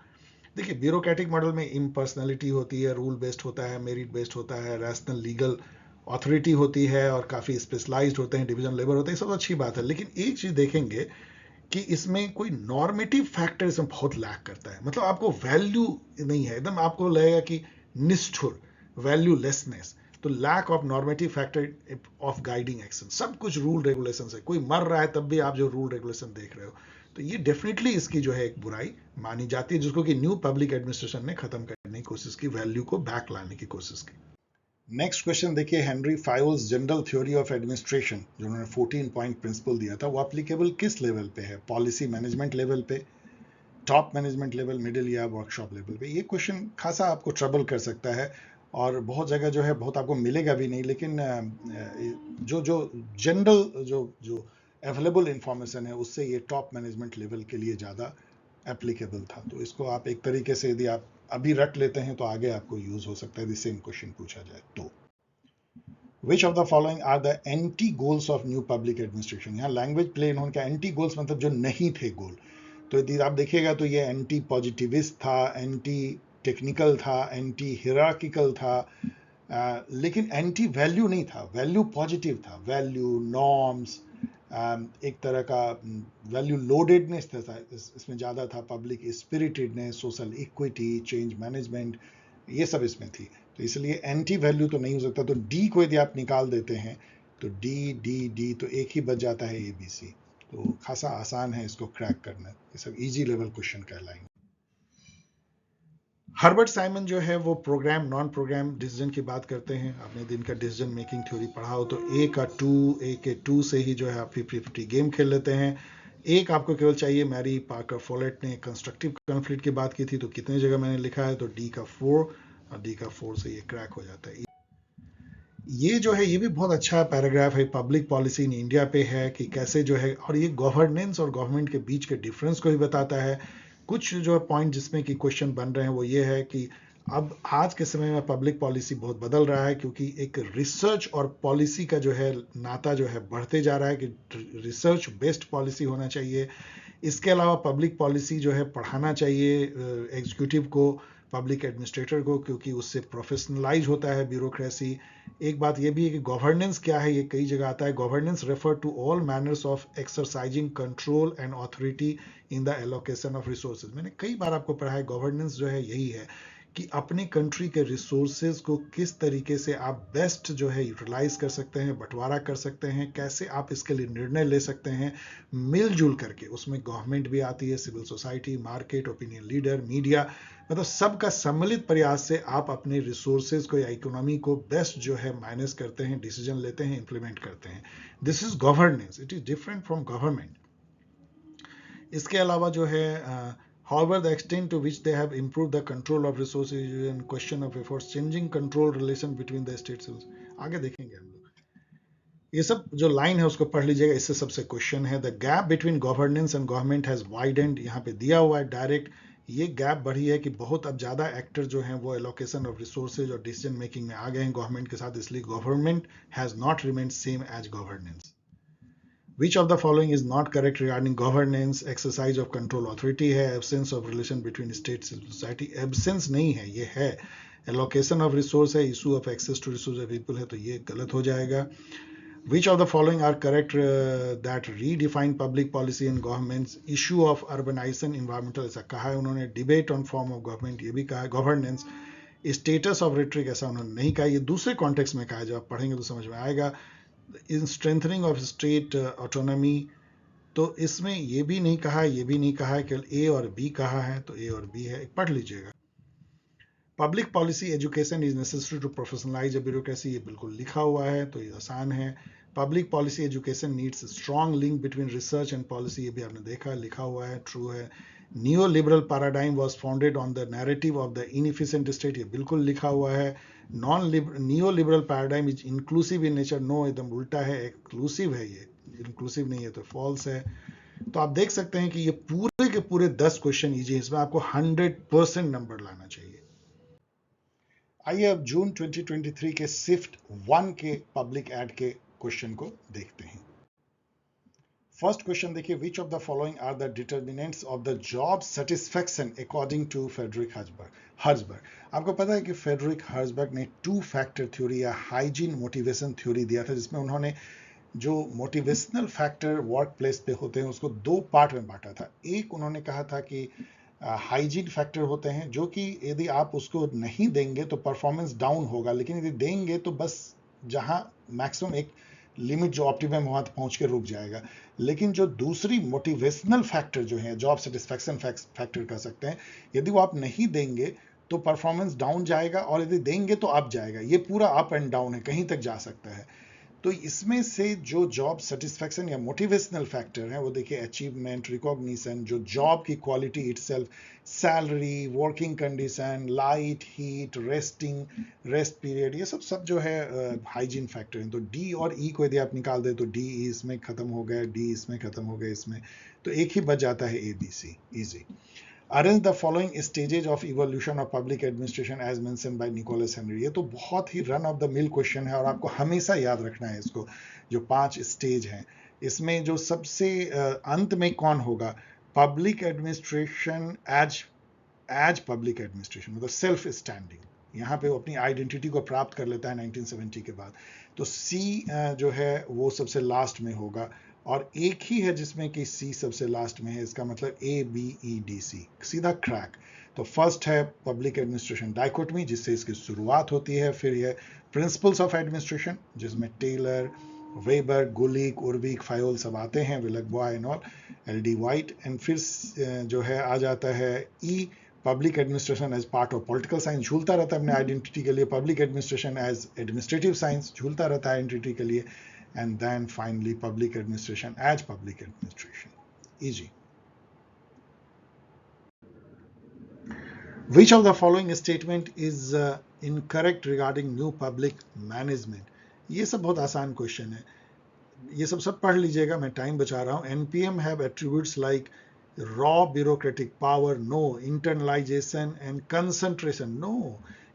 देखिए, ब्यूरोक्रेटिक मॉडल में इम्पर्सनैलिटी होती है, रूल बेस्ड होता है, मेरिट बेस्ड होता है, रैशनल लीगल अथॉरिटी होती है, और काफ़ी स्पेशलाइज्ड होते हैं, डिवीजन लेबर होते हैं, सब अच्छी बात है। लेकिन एक चीज़ देखेंगे कि इसमें कोई नॉर्मेटिव फैक्टर इसमें बहुत लैक करता है। मतलब आपको वैल्यू नहीं है, एकदम आपको लगेगा कि निष्ठुर, वैल्यूलेसनेस। तो lack of normative factor of guiding action, सब कुछ रूल रेगुलेशन है, कोई मर रहा है तब भी आप जो रूल रेगुलेशन देख रहे हो, तो ये डेफिनेटली इसकी जो है एक बुराई मानी जाती है, जिसको कि न्यू पब्लिक एडमिनिस्ट्रेशन ने खत्म करने की कोशिश की, वैल्यू को बैक लाने की कोशिश की। नेक्स्ट क्वेश्चन देखिए, Henri Fayol's general theory of administration, जो उन्होंने 14 पॉइंट प्रिंसिपल दिया था, वो एप्लीकेबल किस लेवल पे है? पॉलिसी मैनेजमेंट लेवल पे, टॉप मैनेजमेंट लेवल, मिडिल या वर्कशॉप लेवल पे? ये क्वेश्चन खासा आपको ट्रबल कर सकता है, और बहुत जगह जो है बहुत आपको मिलेगा भी नहीं, लेकिन जो जो जनरल जो अवेलेबल इंफॉर्मेशन है उससे ये टॉप मैनेजमेंट लेवल के लिए ज़्यादा एप्लीकेबल था। तो इसको आप एक तरीके से यदि आप अभी रट लेते हैं तो आगे आपको यूज हो सकता है यदि सेम क्वेश्चन पूछा जाए तो। Which of the following are the anti goals of new public administration? यहाँ लैंग्वेज प्ले इन्होंने क्या, एंटी गोल्स मतलब जो नहीं थे गोल। तो यदि आप देखिएगा तो ये एंटी पॉजिटिविस्ट था, एंटी टेक्निकल था, एंटी हिरार्किकल था, लेकिन एंटी वैल्यू नहीं था, वैल्यू पॉजिटिव था, वैल्यू नॉर्म्स, एक तरह का वैल्यू लोडेडनेस था इसमें ज़्यादा था, public spiritedness, social equity, change management, ये सब इसमें थी। तो इसलिए एंटी वैल्यू तो नहीं हो सकता। तो डी को यदि आप निकाल देते हैं तो डी डी डी तो एक ही बच जाता है, ABC। तो खासा आसान है इसको क्रैक करना, ये सब इजी लेवल क्वेश्चन कहलाएंगे। हर्बर्ट साइमन जो है वो प्रोग्राम नॉन प्रोग्राम डिसीजन की बात करते हैं। आपने दिन का डिसीजन मेकिंग थ्योरी पढ़ा हो तो ए के 2 से ही जो है आप 50-50 गेम खेल लेते हैं। एक आपको केवल चाहिए, मैरी पार्कर फोलेट ने कंस्ट्रक्टिव कॉन्फ्लिक्ट की बात की थी, तो कितने जगह मैंने लिखा है, तो डी का 4, और डी का 4 से ये क्रैक हो जाता है। ये जो है ये भी बहुत अच्छा पैराग्राफ है, पब्लिक पॉलिसी इन इंडिया पे है कि कैसे जो है, और ये गवर्नेंस और गवर्नमेंट के बीच के डिफरेंस को भी बताता है। कुछ जो पॉइंट जिसमें कि क्वेश्चन बन रहे हैं वो ये है कि अब आज के समय में पब्लिक पॉलिसी बहुत बदल रहा है, क्योंकि एक रिसर्च और पॉलिसी का जो है नाता जो है बढ़ते जा रहा है, कि रिसर्च बेस्ड पॉलिसी होना चाहिए। इसके अलावा पब्लिक पॉलिसी जो है पढ़ाना चाहिए एग्जीक्यूटिव को, पब्लिक एडमिनिस्ट्रेटर को, क्योंकि उससे प्रोफेशनलाइज होता है ब्यूरोक्रेसी। एक बात ये भी है कि गवर्नेंस क्या है, ये कई जगह आता है। Governance refer to all manners of exercising control and authority in the allocation of resources. मैंने कई बार आपको पढ़ा है, गवर्नेंस जो है यही है कि अपने कंट्री के रिसोर्सेज को किस तरीके से आप बेस्ट जो है यूटिलाइज कर सकते हैं, बंटवारा कर सकते हैं, कैसे आप इसके लिए निर्णय ले सकते हैं मिलजुल करके। उसमें गवर्नमेंट भी आती है, civil society, market, opinion leader, media, मतलब सबका सम्मिलित प्रयास से आप अपने रिसोर्सेज को या इकोनॉमी को बेस्ट जो है मैनेज करते हैं, डिसीजन लेते हैं, इंप्लीमेंट करते हैं। This is governance, it is different from government. इसके अलावा जो है however the extent to which they have improved the control of resources is a question of efforts changing control relation between the states। आगे देखेंगे हम लोग। ये सब जो लाइन है उसको पढ़ लीजिएगा, इससे सबसे क्वेश्चन है the gap between governance and government has widened, यहाँ पे दिया हुआ है डायरेक्ट। ये गैप बढ़ी है कि बहुत अब ज़्यादा एक्टर जो हैं वो एलोकेशन ऑफ रिसोर्सेज और डिसीजन मेकिंग में आ गए हैं गवर्नमेंट के साथ, इसलिए government has not remain same age governance. Which of the following is not correct regarding governance, exercise of control authority है, absence of relation between states and society, absence नहीं है, ये है allocation of resource है, issue of access to resource of people है, तो ये गलत हो जाएगा। Which of the following are correct that redefine public policy and governments, issue of urbanization, environmental ऐसा कहा है उन्होंने, debate on form of government ये भी कहा है, governance, status of rhetoric ऐसा उन्होंने नहीं कहा, ये दूसरे कॉन्टेक्स्ट में कहा है, जब आप पढ़ेंगे तो समझ में आएगा। इन स्ट्रेंथनिंग ऑफ स्टेट ऑटोनॉमी, तो इसमें ये भी नहीं कहा, ये भी नहीं कहा है, केवल ए और बी कहा है, तो ए और बी है, पढ़ लीजिएगा। Public policy education is necessary to professionalise bureaucracy, ये बिल्कुल लिखा हुआ है, तो ये आसान है। Public policy education needs strong link between research and policy, ये भी आपने देखा, लिखा हुआ है, ट्रू है। Neo liberal paradigm was founded on the narrative of the inefficient state, ये बिल्कुल लिखा हुआ है। Non neo liberal paradigm is inclusive in nature, no, एकदम उल्टा है, एक्सक्लूसिव है, ये इंक्लूसिव नहीं है, तो फॉल्स है। तो आप देख सकते हैं कि ये पूरे के पूरे 10 क्वेश्चन इजी, इसमें आपको 100% नंबर लाना चाहिए। आइए अब जून 2023 के शिफ्ट 1 के पब्लिक एड के क्वेश्चन को देखते हैं। फर्स्ट क्वेश्चन देखिए, which of the following are the determinants of the job satisfaction according to Frederick Herzberg. आपको पता है कि फ्रेडरिक हर्जबर्ग ने 2 फैक्टर थ्योरी या हाइजीन मोटिवेशन थ्योरी दिया था, जिसमें उन्होंने जो मोटिवेशनल फैक्टर वर्क प्लेस पे होते हैं उसको 2 पार्ट में बांटा था। एक उन्होंने कहा था कि हाइजीन फैक्टर होते हैं, जो कि यदि आप उसको नहीं देंगे तो परफॉर्मेंस डाउन होगा, लेकिन यदि देंगे तो बस जहां मैक्सिमम एक लिमिट जो ऑप्टिमम वहां पहुंच के रुक जाएगा। लेकिन जो दूसरी मोटिवेशनल फैक्टर जो है, जॉब सेटिस्फैक्शन फैक्टर कह सकते हैं, यदि वो आप नहीं देंगे तो परफॉर्मेंस डाउन जाएगा, और यदि देंगे तो अप जाएगा। ये पूरा अप एंड डाउन है, कहीं तक जा सकता है। तो इसमें से जो जॉब सेटिस्फैक्शन या मोटिवेशनल फैक्टर है वो देखिए, अचीवमेंट, रिकॉग्निशन, जो जॉब की quality itself, salary, working condition, light, heat, rest period, ये सब जो है हाइजीन फैक्टर है। तो डी और ई को यदि आप निकाल दे तो डी इसमें खत्म हो गया, डी इसमें खत्म हो गया, इसमें तो एक ही बच जाता है, A B C, easy. Arrange the following stages of evolution of public administration as mentioned by Nicholas Henry. ये तो बहुत ही run of the mill question है और आपको हमेशा याद रखना है इसको। जो 5 स्टेज हैं, इसमें जो सबसे अंत में कौन होगा, public administration as public administration, मतलब सेल्फ स्टैंडिंग। यहाँ पे वो अपनी आइडेंटिटी को प्राप्त कर लेता है 1970 के बाद। तो सी जो है वो सबसे लास्ट में होगा, और एक ही है जिसमें कि सी सबसे लास्ट में है, इसका मतलब A B E D C, सीधा क्रैक। तो फर्स्ट है पब्लिक एडमिनिस्ट्रेशन डाइकोटमी, जिससे इसकी शुरुआत होती है। फिर यह प्रिंसिपल्स ऑफ एडमिनिस्ट्रेशन, जिसमें Taylor, Weber, Gulick, Urwick, Fayol सब आते हैं, विलक and all, L D White. And फिर जो है आ जाता है ई, public administration as part of political science, झूलता रहता है अपने आइडेंटिटी के लिए। Public administration as administrative science, झूलता रहता है आइडेंटिटी के लिए। And then finally public administration as public administration. Easy. Which of the following statement is incorrect regarding new public management? ये सब बहुत आसान क्वेश्चन है, ये सब पढ़ लीजिएगा, मैं टाइम बचा रहा हूँ। NPM have attributes like raw bureaucratic power, no. Internalization and concentration, no.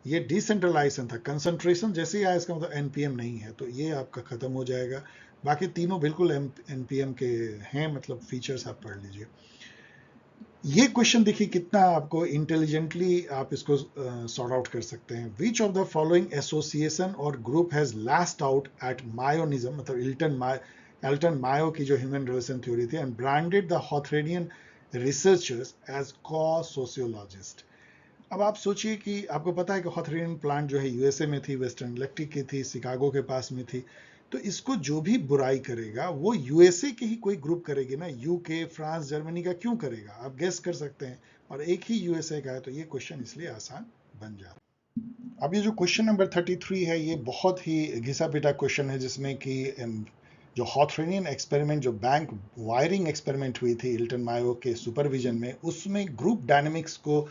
ये डिसेंट्रलाइजेशन था, कंसंट्रेशन जैसे ही आया इसका मतलब एनपीएम नहीं है, तो ये आपका खत्म हो जाएगा। बाकी तीनों बिल्कुल एनपीएम के हैं, मतलब फीचर्स आप पढ़ लीजिए। ये क्वेश्चन देखिए कितना आपको इंटेलिजेंटली आप इसको सॉर्ट आउट कर सकते हैं। Which of the following association और group has lashed out at Mayoism, मतलब एल्टन मायो की जो ह्यूमन रिलेशन थ्योरी थी, and branded the Hawthornian researchers as cow sociologist. अब आप सोचिए कि आपको पता है कि हॉथरेनियन प्लांट जो है यूएसए में थी, वेस्टर्न इलेक्ट्रिक की थी, शिकागो के पास में थी। तो इसको जो भी बुराई करेगा वो यूएसए के ही कोई ग्रुप करेगी ना, यूके, फ्रांस, जर्मनी का क्यों करेगा, आप गेस कर सकते हैं। और एक ही यूएसए का है, तो ये क्वेश्चन इसलिए आसान बन जाता है। अब ये जो क्वेश्चन नंबर 33 है, ये बहुत ही घिसा पिटा क्वेश्चन है, जिसमें कि जो हॉथरेनियन एक्सपेरिमेंट, जो बैंक वायरिंग एक्सपेरिमेंट हुई थी इल्टन मायो के सुपरविजन में, उसमें ग्रुप डायनेमिक्स को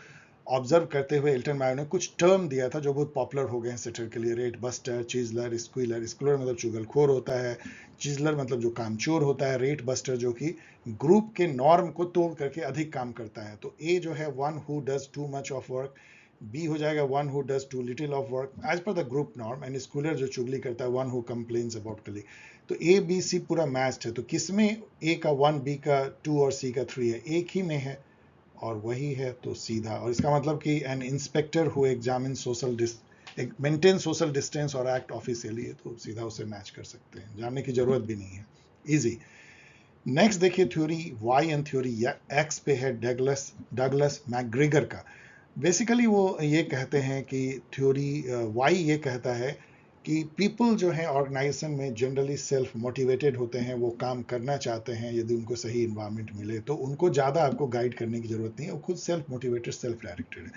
ऑब्जर्व करते हुए एल्टन मायो ने कुछ टर्म दिया था जो बहुत पॉपुलर हो गए हैं सेटर के लिए, रेट बस्टर, चीजलर, स्क्विलर। स्क्विलर मतलब चुगलखोर होता है, चीजलर मतलब जो कामचोर होता है, रेट बस्टर जो कि ग्रुप के नॉर्म को तोड़ करके अधिक काम करता है। तो ए जो है one who does too much of work, B हो जाएगा one who does too little of work as per the group norm, and squealer जो चुगली करता है one who complains about colleague. तो ए बी सी पूरा मैच्ड है। तो किसमें ए का 1, बी का 2 और सी का 3 है? एक ही में है और वही है, तो सीधा। और इसका मतलब कि an inspector who examine social maintain social distance और एक्ट ऑफिशियली, तो सीधा उसे मैच कर सकते हैं, जानने की जरूरत भी नहीं है, इजी। नेक्स्ट देखिए theory Y and theory X पे है डगलस मैकग्रेगर का। बेसिकली वो ये कहते हैं कि थ्योरी वाई ये कहता है कि पीपल जो है ऑर्गेनाइजेशन में जनरली सेल्फ मोटिवेटेड होते हैं, वो काम करना चाहते हैं, यदि उनको सही इन्वायरमेंट मिले तो उनको ज़्यादा आपको गाइड करने की जरूरत नहीं है, वो खुद सेल्फ मोटिवेटेड, सेल्फ डायरेक्टेड है।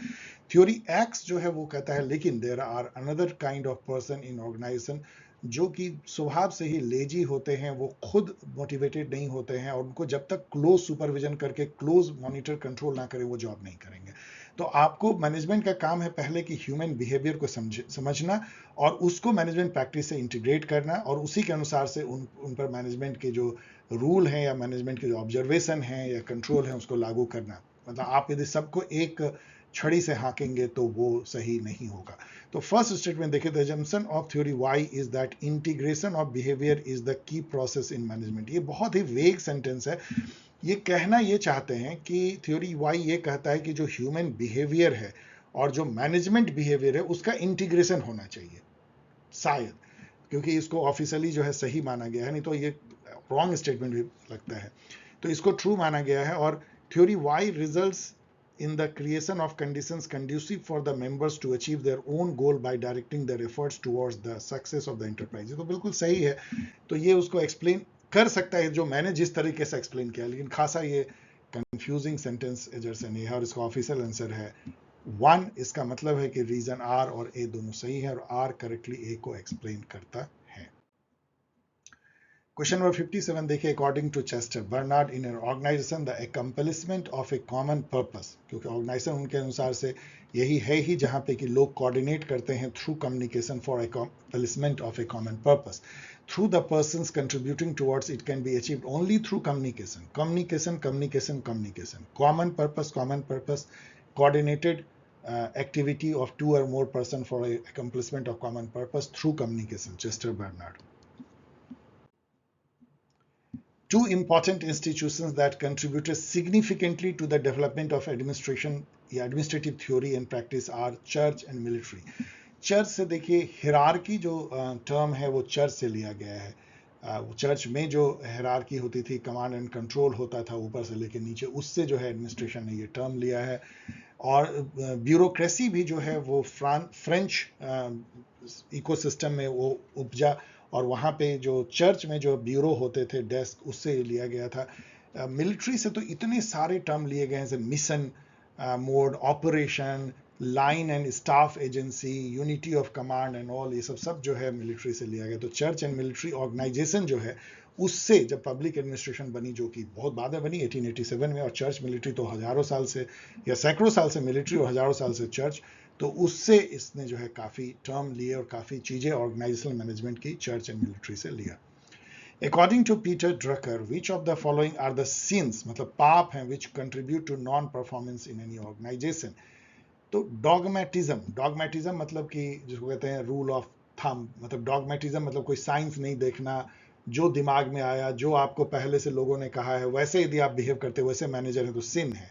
थ्योरी एक्स जो है वो कहता है लेकिन there are another kind of person in organisation जो कि स्वभाव से ही लेजी होते हैं, वो खुद मोटिवेटेड नहीं होते हैं, और उनको जब तक क्लोज सुपरविजन करके क्लोज मॉनिटर कंट्रोल ना करें वो जॉब नहीं करेंगे। तो आपको मैनेजमेंट का काम है पहले कि ह्यूमन बिहेवियर को समझना और उसको मैनेजमेंट प्रैक्टिस से इंटीग्रेट करना, और उसी के अनुसार से उन पर मैनेजमेंट के जो रूल हैं या मैनेजमेंट के जो ऑब्जर्वेशन हैं या कंट्रोल हैं उसको लागू करना। मतलब आप यदि सबको एक छड़ी से हाँकेंगे तो वो सही नहीं होगा। तो फर्स्ट स्टेटमेंट देखिए, the assumption of theory Y is that integration of behaviour is the key process in management. ये बहुत ही वेग सेंटेंस है। ये कहना ये चाहते हैं कि थ्योरी वाई ये कहता है कि जो ह्यूमन बिहेवियर है और जो मैनेजमेंट बिहेवियर है उसका इंटीग्रेशन होना चाहिए, शायद, क्योंकि इसको ऑफिशियली जो है सही माना गया है, नहीं तो ये रॉन्ग स्टेटमेंट भी लगता है। तो इसको ट्रू माना गया है। और theory Y results in the creation of conditions conducive for the members to achieve their own goal by directing their efforts towards the success of the enterprise। तो बिल्कुल सही है। तो ये उसको एक्सप्लेन कर सकता है जो मैंने जिस तरीके से एक्सप्लेन किया, लेकिन खासा ये कंफ्यूजिंग सेंटेंस जैसे नहीं है। और इसका ऑफिशियल आंसर है 1। इसका मतलब है कि रीजन आर और ए दोनों सही है और आर करेक्टली ए को एक्सप्लेन करता है। क्वेश्चन नंबर 57 देखिए, according to Chester Barnard in an organisation the accomplishment of a common purpose, क्योंकि ऑर्गेनाइजेशन उनके अनुसार से यही है ही जहां पे कि लोग कोऑर्डिनेट करते हैं through communication for accomplishment of a common purpose through the persons contributing towards it can be achieved only through communication communication communication communication common purpose coordinated activity of 2 or more person for a accomplishment of common purpose through communication, Chester Bernard. Two important institutions that contributed significantly to the development of administrative theory and practice are church and military. Church से देखिए hierarchy जो term है वो church से लिया गया है। Church में जो हिरार्की होती थी, कमांड एंड कंट्रोल होता था ऊपर से लेकर नीचे, उससे जो है एडमिनिस्ट्रेशन ने ये टर्म लिया है। और ब्यूरोक्रेसी भी जो है वो फ्रेंच इकोसिस्टम में वो उपजा, और वहाँ पे जो चर्च में जो ब्यूरो होते थे, डेस्क, उससे लिया गया था। मिलिट्री से तो इतने सारे टर्म लिए गए हैं, जैसे mission mode, operation, line and staff agency, unity of command and all, ये सब जो है मिलिट्री से लिया गया। तो चर्च एंड मिलिट्री ऑर्गेनाइजेशन जो है उससे जब पब्लिक एडमिनिस्ट्रेशन बनी, जो कि बहुत बाद में बनी 1887 में, और चर्च मिलिट्री तो हजारों साल से या सैकड़ों साल से मिलिट्री और हजारों साल से चर्च, तो उससे इसने जो है काफ़ी टर्म लिए और काफ़ी चीज़ें ऑर्गेनाइजेशनल मैनेजमेंट की चर्च एंड मिलिट्री से लिया। According to Peter Drucker, which of the following are the sins, मतलब पाप हैं, which contribute to non-performance in any organization? तो डॉगमेटिज्म मतलब कि जिसको कहते हैं रूल ऑफ थंब, मतलब डॉगमेटिज्म मतलब कोई साइंस नहीं देखना, जो दिमाग में आया, जो आपको पहले से लोगों ने कहा है वैसे यदि आप बिहेव करते हो, वैसे मैनेजर है तो सिन है।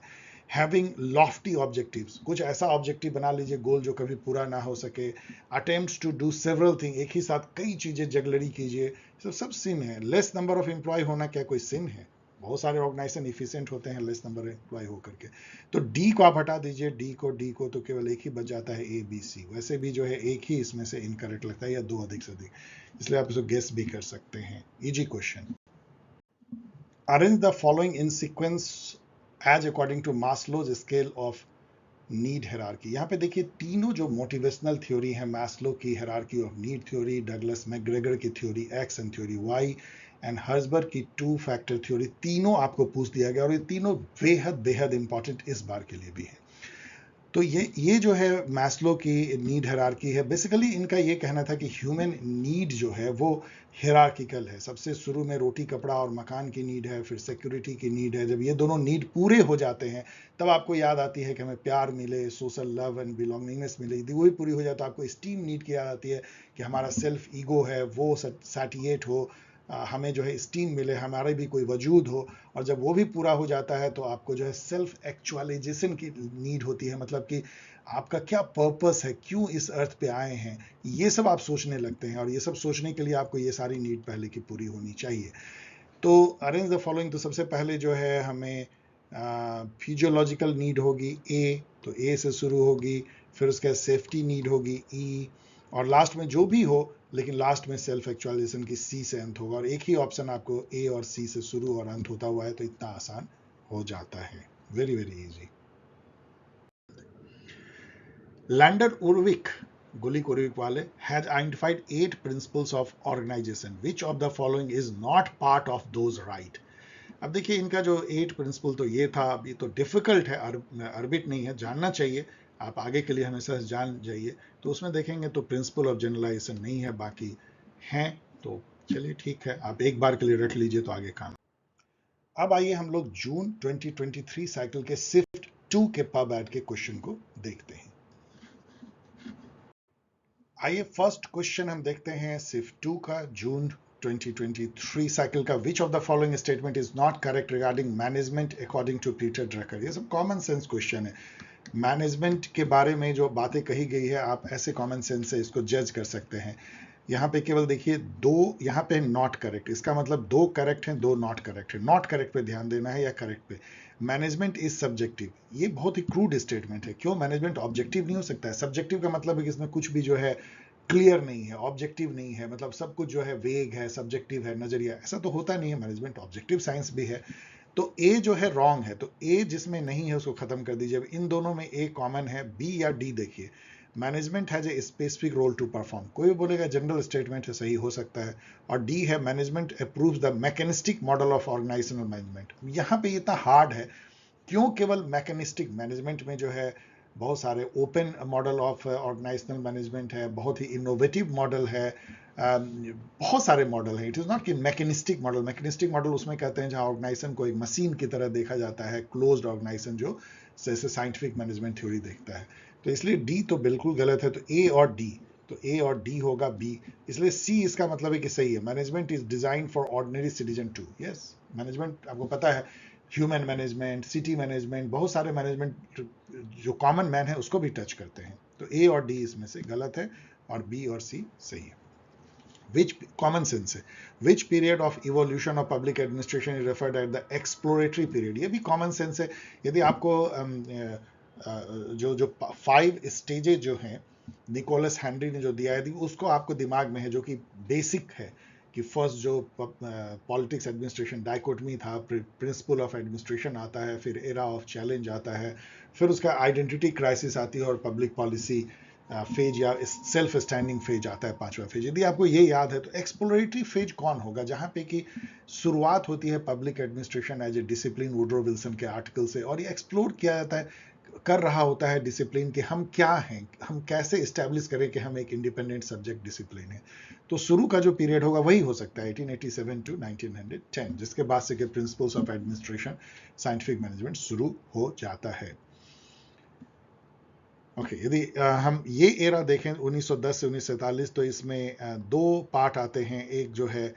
हैविंग लॉफ्टी ऑब्जेक्टिव्स, कुछ ऐसा ऑब्जेक्टिव बना लीजिए गोल जो कभी पूरा ना हो सके। Attempts to do several thing, एक ही साथ कई चीजें जगलड़ी कीजिए, सब सिन है। लेस नंबर ऑफ एम्प्लॉय होना क्या कोई सिन है? बहुत सारे ऑर्गेनाइजेशन इफिशिएंट होते हैं लेस नंबर एम्प्लॉय होकर के। तो डी को आप हटा दीजिए, डी को तो केवल एक ही बच जाता है, ए बी सी। वैसे भी जो है एक ही इसमें से इनकरेक्ट लगता है, या दो अधिक से अधिक, इसलिए आप इसको गेस भी कर सकते हैं। Easy question. Arrange the following in sequence as according to Maslow's scale of need hierarchy. यहाँ पे देखिए तीनों जो मोटिवेशनल थ्योरी है, मास्लो की hierarchy of need theory, Douglas McGregor की theory X and theory Y, and Herzberg की 2 factor theory, तीनों आपको पूछ दिया गया और ये तीनों बेहद बेहद इंपॉर्टेंट इस बार के लिए भी है। तो ये जो है मैस्लो की नीड हायरार्की है। बेसिकली इनका ये कहना था कि ह्यूमन नीड जो है वो हायरार्किकल है। सबसे शुरू में रोटी कपड़ा और मकान की नीड है, फिर सिक्योरिटी की नीड है। जब ये दोनों नीड पूरे हो जाते हैं तब आपको याद आती है कि हमें प्यार मिले, सोशल लव एंड बिलोंगिंगनेस मिले। यदि वही पूरी हो जाए तो आपको स्टीम नीड की याद आती है कि हमारा सेल्फ ईगो है वो सैटिएट हो, हमें जो है स्टीम मिले, हमारे भी कोई वजूद हो। और जब वो भी पूरा हो जाता है तो आपको जो है सेल्फ एक्चुअलाइजेशन की नीड होती है, मतलब कि आपका क्या पर्पस है, क्यों इस अर्थ पे आए हैं, ये सब आप सोचने लगते हैं। और ये सब सोचने के लिए आपको ये सारी नीड पहले की पूरी होनी चाहिए। तो अरेंज द फॉलोइंग, तो सबसे पहले जो है हमें फिजियोलॉजिकल नीड होगी ए, तो ए से शुरू होगी। फिर उसके सेफ्टी नीड होगी ई, और लास्ट में जो भी हो, लेकिन लास्ट में सेल्फ एक्चुअलाइजेशन की सी से अंत होगा। और एक ही ऑप्शन आपको ए और सी से शुरू और अंत होता हुआ है, तो इतना आसान हो जाता है। Very very easy. Lyndall Urwick, Gulick Urwick वाले, has identified 8 principles of organisation, which of the following is not part of those right. अब देखिए इनका जो 8 प्रिंसिपल तो ये था। अब ये तो डिफिकल्ट है, अरबिट नहीं है, जानना चाहिए, आप आगे के लिए हमेशा जान जाइए। तो उसमें देखेंगे तो प्रिंसिपल ऑफ जनरलाइजेशन नहीं है, बाकी हैं। तो चलिए ठीक है, आप एक बार के लिए रख लीजिए तो आगे काम। अब आइए हम लोग जून 2023 साइकिल के शिफ्ट 2 के पब एड के क्वेश्चन को देखते हैं। आइए फर्स्ट क्वेश्चन हम देखते हैं शिफ्ट 2 का, जून 2023 साइकिल का। Which of the following statement is not correct regarding management according to Peter Drucker. ये सब कॉमन सेंस क्वेश्चन है। मैनेजमेंट के बारे में जो बातें कही गई है, आप ऐसे कॉमन सेंस से इसको जज कर सकते हैं। यहाँ पे केवल देखिए दो, यहाँ पे नॉट करेक्ट, इसका मतलब दो करेक्ट हैं, दो नॉट करेक्ट है। नॉट करेक्ट पे ध्यान देना है या करेक्ट पे। मैनेजमेंट इज सब्जेक्टिव, ये बहुत ही क्रूड स्टेटमेंट है। क्यों मैनेजमेंट ऑब्जेक्टिव नहीं हो सकता है? सब्जेक्टिव का मतलब है कि इसमें कुछ भी जो है क्लियर नहीं है, ऑब्जेक्टिव नहीं है, मतलब सब कुछ जो है वेग है, सब्जेक्टिव है, नजरिया। ऐसा तो होता नहीं है, मैनेजमेंट ऑब्जेक्टिव साइंस भी है। तो ए जो है रॉन्ग है, तो ए जिसमें नहीं है उसको खत्म कर दीजिए। इन दोनों में ए कॉमन है, बी या डी देखिए। Management has a specific role to perform, कोई बोलेगा जनरल स्टेटमेंट है, सही हो सकता है। और डी है management approves the mechanistic model of organisational management. यहाँ पे इतना हार्ड है, क्यों केवल मैकेनिस्टिक? मैनेजमेंट में जो है बहुत सारे open model of organisational management है, बहुत ही इनोवेटिव मॉडल है, बहुत सारे मॉडल हैं। इट इज़ नॉट कि मैकेनिस्टिक मॉडल। मैकेनिस्टिक मॉडल उसमें कहते हैं जहाँ ऑर्गेनाइजेशन को एक मशीन की तरह देखा जाता है, क्लोज्ड ऑर्गेनाइजेशन, जो जैसे साइंटिफिक मैनेजमेंट थ्योरी देखता है। तो इसलिए डी तो बिल्कुल गलत है, तो ए और डी, तो ए और डी होगा बी। इसलिए सी इसका मतलब है कि सही है। Management is design for ordinary citizen too. Yes, management आपको पता है, ह्यूमन मैनेजमेंट, सिटी मैनेजमेंट, बहुत सारे मैनेजमेंट जो कॉमन मैन है उसको भी टच करते हैं। तो ए और डी इसमें से गलत है और बी और सी सही है। विच, कॉमन सेंस है, which period of evolution of public administration is referred at the exploratory period. ये भी कॉमन सेंस है। यदि आपको जो जो 5 स्टेजेस जो हैं निकोलस हेनरी ने जो दिया है, उसको आपको दिमाग में है, जो कि बेसिक है कि फर्स्ट जो पॉलिटिक्स एडमिनिस्ट्रेशन डाइकोटमी था, प्रिंसिपल ऑफ एडमिनिस्ट्रेशन आता है, फिर एरा ऑफ चैलेंज आता है, फिर उसका आइडेंटिटी क्राइसिस आती है, और पब्लिक पॉलिसी फेज या सेल्फ स्टैंडिंग फेज आता है, 5वां फेज। यदि आपको ये याद है तो एक्सप्लोरेटरी फेज कौन होगा? जहां पे कि शुरुआत होती है public administration as a discipline, Woodrow Wilson के आर्टिकल से, और ये एक्सप्लोर किया जाता है, कर रहा होता है डिसिप्लिन कि हम क्या हैं, हम कैसे इस्टेब्लिश करें कि हम एक इंडिपेंडेंट सब्जेक्ट डिसिप्लिन है। तो शुरू का जो पीरियड होगा वही हो सकता है 1887 टू 1910, जिसके बाद से principles of administration, scientific management शुरू हो जाता है। ओके, यदि हम ये एरा देखें 1910 से 1947, तो इसमें दो पार्ट आते हैं। एक जो है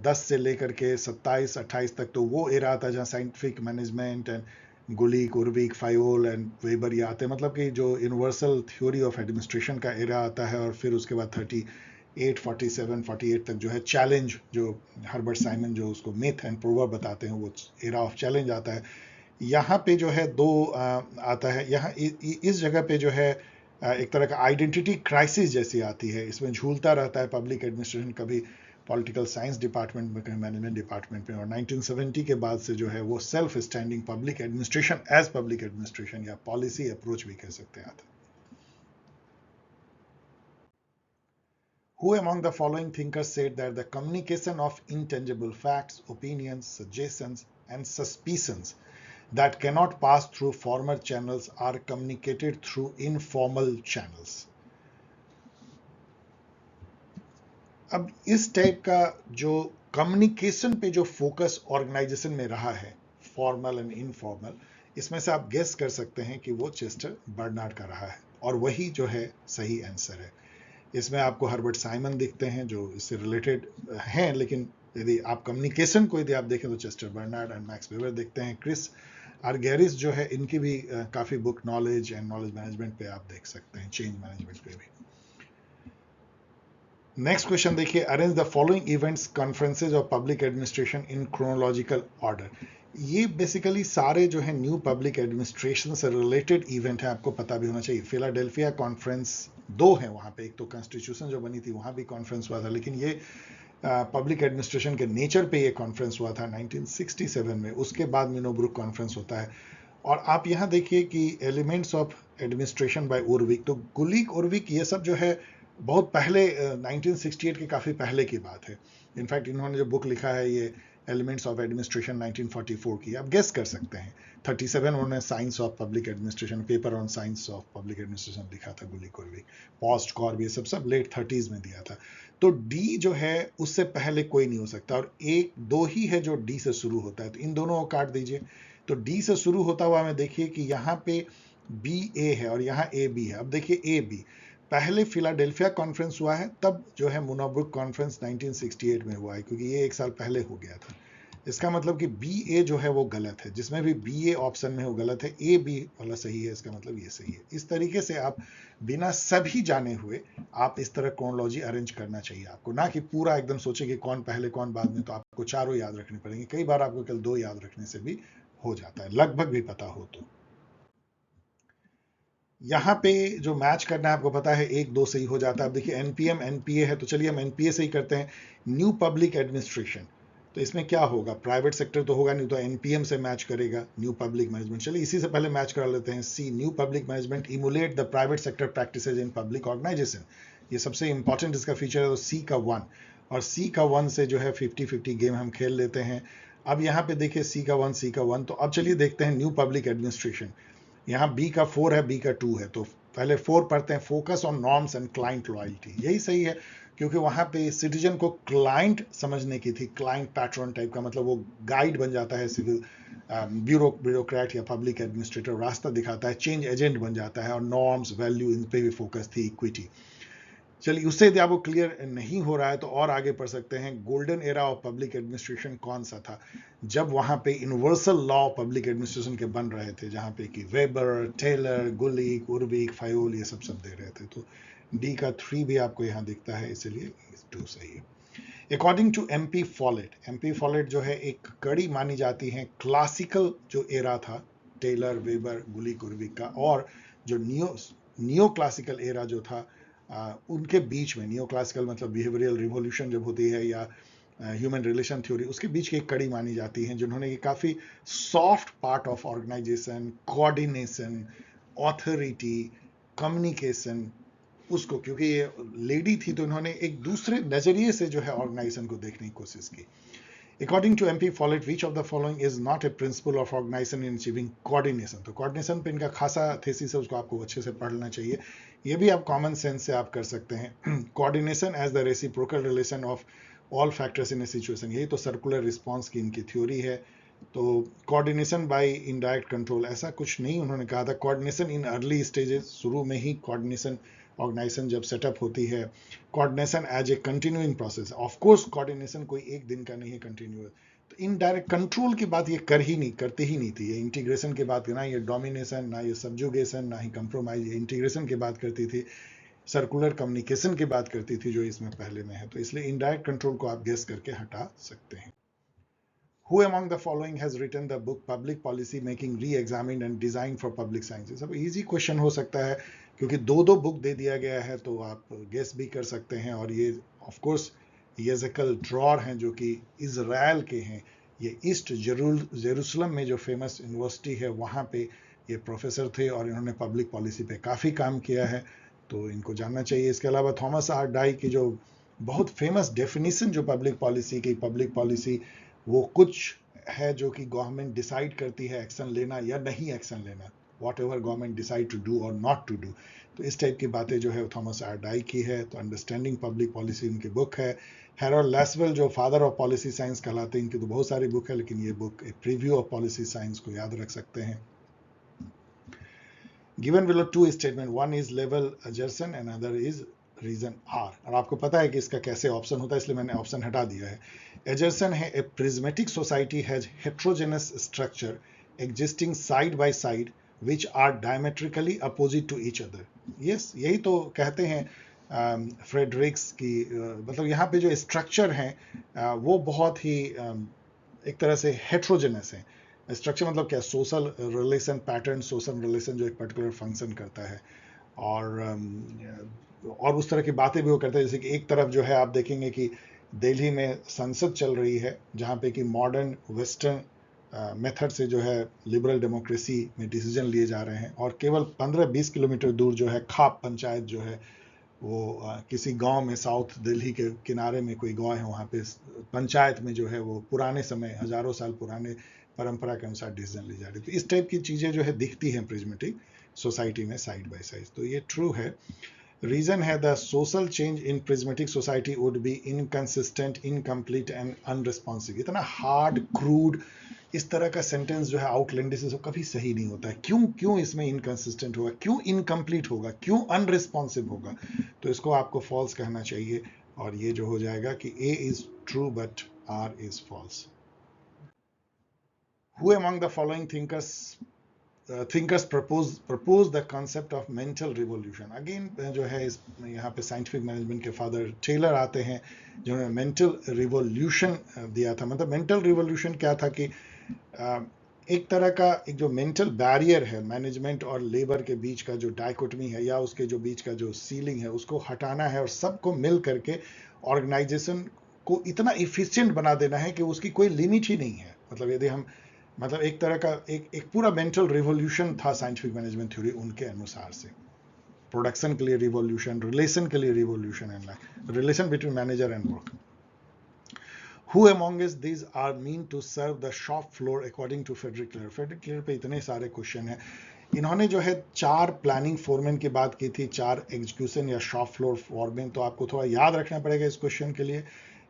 10 से लेकर के 27-28 तक, तो वो एरा आता है जहाँ scientific management and Gulick, Urwick, Fayol and Weber ये आते हैं, मतलब कि जो यूनिवर्सल थ्योरी ऑफ एडमिनिस्ट्रेशन का एरा आता है। और फिर उसके बाद 38, 47, 48 तक जो है चैलेंज, जो हर्बर्ट साइमन जो उसको मिथ एंड प्रोवर्ब बताते हैं, वो एरा ऑफ चैलेंज आता है। यहाँ पे जो है दो आता है। यहाँ इस जगह पे जो है एक तरह का आइडेंटिटी क्राइसिस जैसी आती है। इसमें झूलता रहता है पब्लिक एडमिनिस्ट्रेशन, कभी पॉलिटिकल साइंस डिपार्टमेंट में, कभी मैनेजमेंट डिपार्टमेंट में। और 1970 के बाद से जो है वो self standing public administration as public administration या पॉलिसी अप्रोच भी कह सकते हैं आता है। Who among the following thinkers said that the communication of intangible facts, opinions, suggestions and suspicions, that cannot pass through formal channels are communicated through informal channels. अब इस type का जो कम्युनिकेशन पे जो फोकस ऑर्गेनाइजेशन में रहा है, formal and informal, इसमें से आप गेस कर सकते हैं कि वो चेस्टर बर्नार्ड का रहा है, और वही जो है सही आंसर है। इसमें आपको हर्बर्ट साइमन दिखते हैं जो इससे रिलेटेड हैं, लेकिन यदि आप कम्युनिकेशन को यदि आप देखें तो Chester Barnard and max weber दिखते हैं। क्रिस आर्गेरिस जो है, इनकी भी काफ़ी book knowledge and knowledge management पे आप देख सकते हैं, चेंज मैनेजमेंट पे भी। नेक्स्ट क्वेश्चन देखिए, arrange the following events conferences of public administration in chronological order. ये बेसिकली सारे जो है न्यू पब्लिक एडमिनिस्ट्रेशन से रिलेटेड इवेंट है, आपको पता भी होना चाहिए। फिलाडेल्फिया कॉन्फ्रेंस 2 है वहाँ पे, एक तो कॉन्स्टिट्यूशन जो बनी थी वहाँ भी कॉन्फ्रेंस हुआ था, लेकिन ये पब्लिक एडमिनिस्ट्रेशन के नेचर पे ये कॉन्फ्रेंस हुआ था 1967 में। उसके बाद मिनोब्रुक कॉन्फ्रेंस होता है। और आप यहाँ देखिए कि एलिमेंट्स ऑफ एडमिनिस्ट्रेशन बाय उर्विक, तो गुलिक उर्विक ये सब जो है बहुत पहले 1968 के काफ़ी पहले की बात है। इनफैक्ट इन्होंने जो बुक लिखा है ये एलिमेंट्स ऑफ एडमिनिस्ट्रेशन 1944 की, आप गेस कर सकते हैं। 37 उन्होंने science of public administration, paper on science of public administration लिखा था गुलिक उर्विक। पोस्ट कॉर्ब ये सब लेट 30s में दिया था। तो डी जो है उससे पहले कोई नहीं हो सकता, और एक दो ही है जो डी से शुरू होता है, तो इन दोनों को काट दीजिए। तो डी से शुरू होता हुआ हमें देखिए कि यहाँ पे बी ए है और यहाँ ए बी है। अब देखिए ए बी, पहले फिलाडेल्फिया कॉन्फ्रेंस हुआ है, तब जो है मुनाब्रुक कॉन्फ्रेंस 1968 में हुआ है, क्योंकि ये एक साल पहले हो गया था। इसका मतलब कि बी ए जो है वो गलत है, जिसमें भी बी ए ऑप्शन में वो गलत है, ए बी वाला सही है, इसका मतलब ये सही है। इस तरीके से आप बिना सभी जाने हुए आप इस तरह क्रोनोलॉजी अरेंज करना चाहिए आपको, ना कि पूरा एकदम सोचे कि कौन पहले कौन बाद में। तो आपको चारों याद रखने पड़ेंगे, कई बार आपको केवल 2 याद रखने से भी हो जाता है, लगभग भी पता हो तो। यहाँ पे जो मैच करना है आपको पता है, 1 2 से ही हो जाता है। अब देखिए एनपीएम एनपीए है, तो चलिए हम एनपीए से ही करते हैं। न्यू पब्लिक एडमिनिस्ट्रेशन, तो इसमें क्या होगा, प्राइवेट सेक्टर तो होगा नहीं, तो एनपीएम से मैच करेगा न्यू पब्लिक मैनेजमेंट। चलिए इसी से पहले मैच करा लेते हैं। C, new public management emulate the private sector practices in public organisation, ये सबसे इंपॉर्टेंट इसका फीचर है। तो सी का 1, और सी का 1 से जो है 50-50 गेम हम खेल लेते हैं। अब यहाँ पे देखिए सी का 1 सी का 1, तो अब चलिए देखते हैं न्यू पब्लिक एडमिनिस्ट्रेशन। यहाँ बी का 4 है, बी का 2 है, तो पहले 4 पढ़ते हैं। Focus on norms and client loyalty, यही सही है, क्योंकि वहाँ पे सिटीजन को क्लाइंट समझने की थी, क्लाइंट पैट्रन टाइप का, मतलब वो गाइड बन जाता है, सिविल ब्यूरोक्रेट या पब्लिक एडमिनिस्ट्रेटर रास्ता दिखाता है, चेंज एजेंट बन जाता है, और नॉर्म्स वैल्यू इन पे भी फोकस थी, इक्विटी। चलिए उससे यदि आपको क्लियर नहीं हो रहा है तो और आगे पढ़ सकते हैं। Golden era of public administration कौन सा था, जब वहां पे यूनिवर्सल लॉ पब्लिक एडमिनिस्ट्रेशन के बन रहे थे, जहां पे कि वेबर, टेलर, गुलिक, उर्विक, फायोल ये सब दे रहे थे। तो डी का 3 भी आपको यहाँ दिखता है, इसलिए 2 सही है। According to MP Follett, MP Follett जो है एक कड़ी मानी जाती है क्लासिकल जो एरा था टेलर, वेबर, गुलिक, उर्विक का, और जो नियो क्लासिकल एरा जो था उनके बीच में। नियो क्लासिकल मतलब बिहेवियरल रिवॉल्यूशन जब होती है, या ह्यूमन रिलेशन थ्योरी, उसके बीच की एक कड़ी मानी जाती है, जिन्होंने ये काफ़ी soft part of organisation, coordination, authority, communication, उसको, क्योंकि ये लेडी थी तो इन्होंने एक दूसरे नजरिए से जो है ऑर्गेनाइजेशन को देखने की कोशिश की। According to MP Follett, which of the following is not a principle of organization in achieving coordination? तो coordination पे इनका खासा थेसिस है, उसको आपको अच्छे से पढ़ लेना चाहिए। ये भी आप कॉमन सेंस से आप कर सकते हैं। coordination as the reciprocal relation of all factors in a situation, यही तो सर्कुलर रिस्पॉन्स की इनकी थ्योरी है। तो कोऑर्डिनेशन बाय इनडायरेक्ट कंट्रोल ऐसा कुछ नहीं उन्होंने कहा था। कोऑर्डिनेशन इन अर्ली स्टेजेस, शुरू में ही कोऑर्डिनेशन ऑर्गेनाइजेशन जब सेटअप होती है। Coordination as a continuing process, of course coordination कोई एक दिन का नहीं है, कंटिन्यू। तो इनडायरेक्ट कंट्रोल की बात ये करती ही नहीं थी। ये इंटीग्रेशन की बात, ना ये डोमिनेशन, ना ये सब्जुगेशन, ना ही कंप्रोमाइज, ये इंटीग्रेशन की बात करती थी, सर्कुलर कम्युनिकेशन की बात करती थी, जो इसमें पहले में है। तो इसलिए इनडायरेक्ट कंट्रोल को आप गेस करके हटा सकते हैं। Who among the following has written the book Public Policy Making Re-examined and Designed for Public Sciences? अब इजी क्वेश्चन हो सकता है, क्योंकि 2 बुक दे दिया गया है, तो आप गेस भी कर सकते हैं। और ये ऑफ कोर्स येज़ेकल ड्रॉर हैं, जो कि इजराइल के हैं। ये ईस्ट जेरूसलम में जो फेमस यूनिवर्सिटी है वहाँ पे ये प्रोफेसर थे, और इन्होंने पब्लिक पॉलिसी पे काफ़ी काम किया है, तो इनको जानना चाहिए। इसके अलावा थॉमस आर डाई की जो बहुत फेमस डेफिनेशन जो पब्लिक पॉलिसी की, पब्लिक पॉलिसी वो कुछ है जो कि गवर्नमेंट डिसाइड करती है एक्शन लेना या नहीं एक्शन लेना, whatever government decide to do और नॉट टू डू। तो इस टाइप की बातें जो है थॉमस आर डाई की है। तो अंडरस्टैंडिंग पब्लिक पॉलिसी उनकी बुक है। हैरोल्ड लैसवेल जो फादर ऑफ पॉलिसी साइंस कहलाते हैं, इनकी तो बहुत सारी बुक है, लेकिन ये बुक एक प्रीव्यू ऑफ पॉलिसी साइंस को याद रख सकते हैं। Given below two statement, one is लेवल assertion and other is reason R. और आपको पता है कि इसका कैसे ऑप्शन होता है, इसलिए मैंने ऑप्शन हटा दिया है। एजर्सन है, a prismatic society has heterogenous structure existing side by side which are diametrically opposite to each other. Yes, यही तो कहते हैं फ्रेडरिक्स की, मतलब यहाँ पे जो स्ट्रक्चर हैं वो बहुत ही एक तरह से हेट्रोजेनस है। स्ट्रक्चर मतलब क्या, social relation pattern, social relation जो एक पर्टिकुलर फंक्शन करता है, और उस तरह की बातें भी वो करते हैं। जैसे कि एक तरफ जो है आप देखेंगे कि दिल्ली में संसद चल रही है, जहाँ पे कि मॉडर्न वेस्टर्न मेथड से जो है लिबरल डेमोक्रेसी में डिसीजन लिए जा रहे हैं, और केवल 15-20 किलोमीटर दूर जो है खाप पंचायत जो है वो किसी गांव में, साउथ दिल्ली के किनारे में कोई गांव है, वहाँ पे पंचायत में जो है वो पुराने समय, हजारों साल पुराने परंपरा के अनुसार डिसीजन ली जा रही है। तो इस टाइप की चीज़ें जो है दिखती हैं प्रिज्मेटिक सोसाइटी में साइड बाय साइड। तो ये ट्रू है। रीजन है, the social change in prismatic society would be inconsistent, incomplete and unresponsive. इतना हार्ड क्रूड इस तरह का सेंटेंस जो है आउटलैंडिश से कभी सही नहीं होता है। क्यों इसमें इनकंसिस्टेंट होगा, क्यों इनकम्प्लीट होगा, क्यों अनरिस्पॉन्सिव होगा? तो इसको आपको फॉल्स कहना चाहिए, और ये जो हो जाएगा कि A is true but R is false. Who among the following thinkers propose the concept of mental revolution? Again जो है इस यहाँ पे साइंटिफिक मैनेजमेंट के फादर टेलर आते हैं, जिन्होंने मेंटल रिवॉल्यूशन दिया था। मतलब मेंटल रिवॉल्यूशन क्या था कि एक तरह का एक जो मेंटल बैरियर है मैनेजमेंट और लेबर के बीच का, जो डायकोटमी है या उसके जो बीच का जो सीलिंग है, उसको हटाना है और सबको मिल करके ऑर्गेनाइजेशन को इतना इफिशिएंट बना देना है कि उसकी कोई लिमिट ही नहीं है। मतलब यदि हम, मतलब एक तरह का एक पूरा मेंटल रिवॉल्यूशन था साइंटिफिक मैनेजमेंट थ्योरी उनके अनुसार से। प्रोडक्शन के लिए रिवॉल्यूशन, रिलेशन के लिए revolution, and relation between manager and work. Who among these are mean to serve the shop floor according to Frederick Laird? Frederick Laird पे इतने सारे क्वेश्चन हैं। इन्होंने जो है 4 प्लानिंग फोरमैन की बात की थी, 4 एग्जीक्यूशन या शॉप फ्लोर फोरमैन। तो आपको थोड़ा याद रखना पड़ेगा इस क्वेश्चन के लिए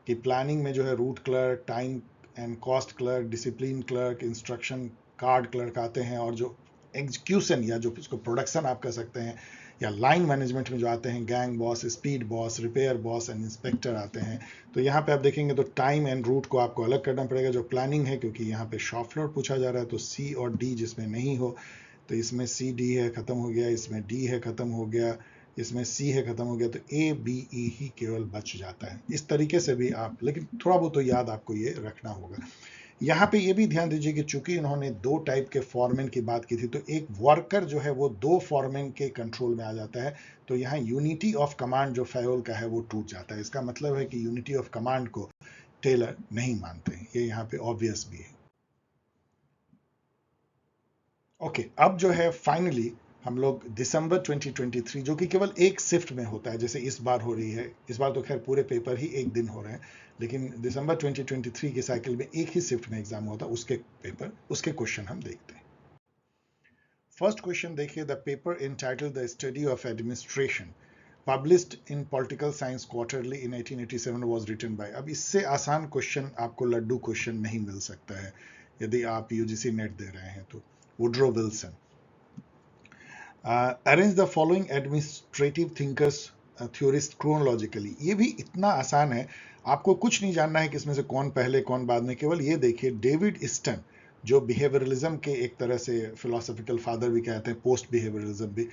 कि प्लानिंग में जो है root clerk, time and cost clerk, discipline clerk, instruction card clerk आते हैं, और जो एग्जीक्यूशन या जो इसको प्रोडक्शन आप कह सकते हैं या लाइन मैनेजमेंट में जो आते हैं, gang boss, speed boss, repair boss and inspector आते हैं। तो यहाँ पे आप देखेंगे तो टाइम एंड रूट को आपको अलग करना पड़ेगा जो प्लानिंग है, क्योंकि यहाँ पे शॉप फ्लोर पूछा जा रहा है। तो सी और डी जिसमें नहीं हो, तो इसमें सी डी है खत्म हो गया, इसमें डी है खत्म हो गया, इसमें सी है खत्म हो गया, तो ए बी ई ही केवल बच जाता है। इस तरीके से भी आप, लेकिन थोड़ा बहुत तो याद आपको ये रखना होगा। यहाँ पे ये भी ध्यान दीजिए कि चूंकि इन्होंने 2 टाइप के फॉरमैन की बात की थी, तो एक वर्कर जो है वो 2 फॉरमैन के कंट्रोल में आ जाता है। तो यहाँ यूनिटी ऑफ कमांड जो फैयोल का है वो टूट जाता है। इसका मतलब है कि यूनिटी ऑफ कमांड को टेलर नहीं मानते हैं, ये यहाँ पे ऑब्वियस भी है। ओके, अब जो है फाइनली हम लोग दिसंबर 2023, जो कि केवल एक शिफ्ट में होता है, जैसे इस बार हो रही है, इस बार तो खैर पूरे पेपर ही एक दिन हो रहे हैं, लेकिन दिसंबर 2023 के साइकिल में एक ही शिफ्ट में एग्जाम होता है, उसके पेपर, उसके क्वेश्चन हम देखते हैं। फर्स्ट क्वेश्चन देखिए, the paper entitled the study of administration published in political science quarterly in 1887 was written by. अब इससे आसान क्वेश्चन आपको लड्डू क्वेश्चन नहीं मिल सकता है यदि आप यूजीसी नेट दे रहे हैं तो। Woodrow Wilson. Arrange the following administrative thinkers theorist chronologically. ये भी इतना आसान है, आपको कुछ नहीं जानना है कि इसमें से कौन पहले कौन बाद में, केवल ये देखिए डेविड ईस्टन जो बिहेवियरलिज्म के एक तरह से फिलोसॉफिकल फादर भी कहते हैं, पोस्ट बिहेवियरलिज्म भी,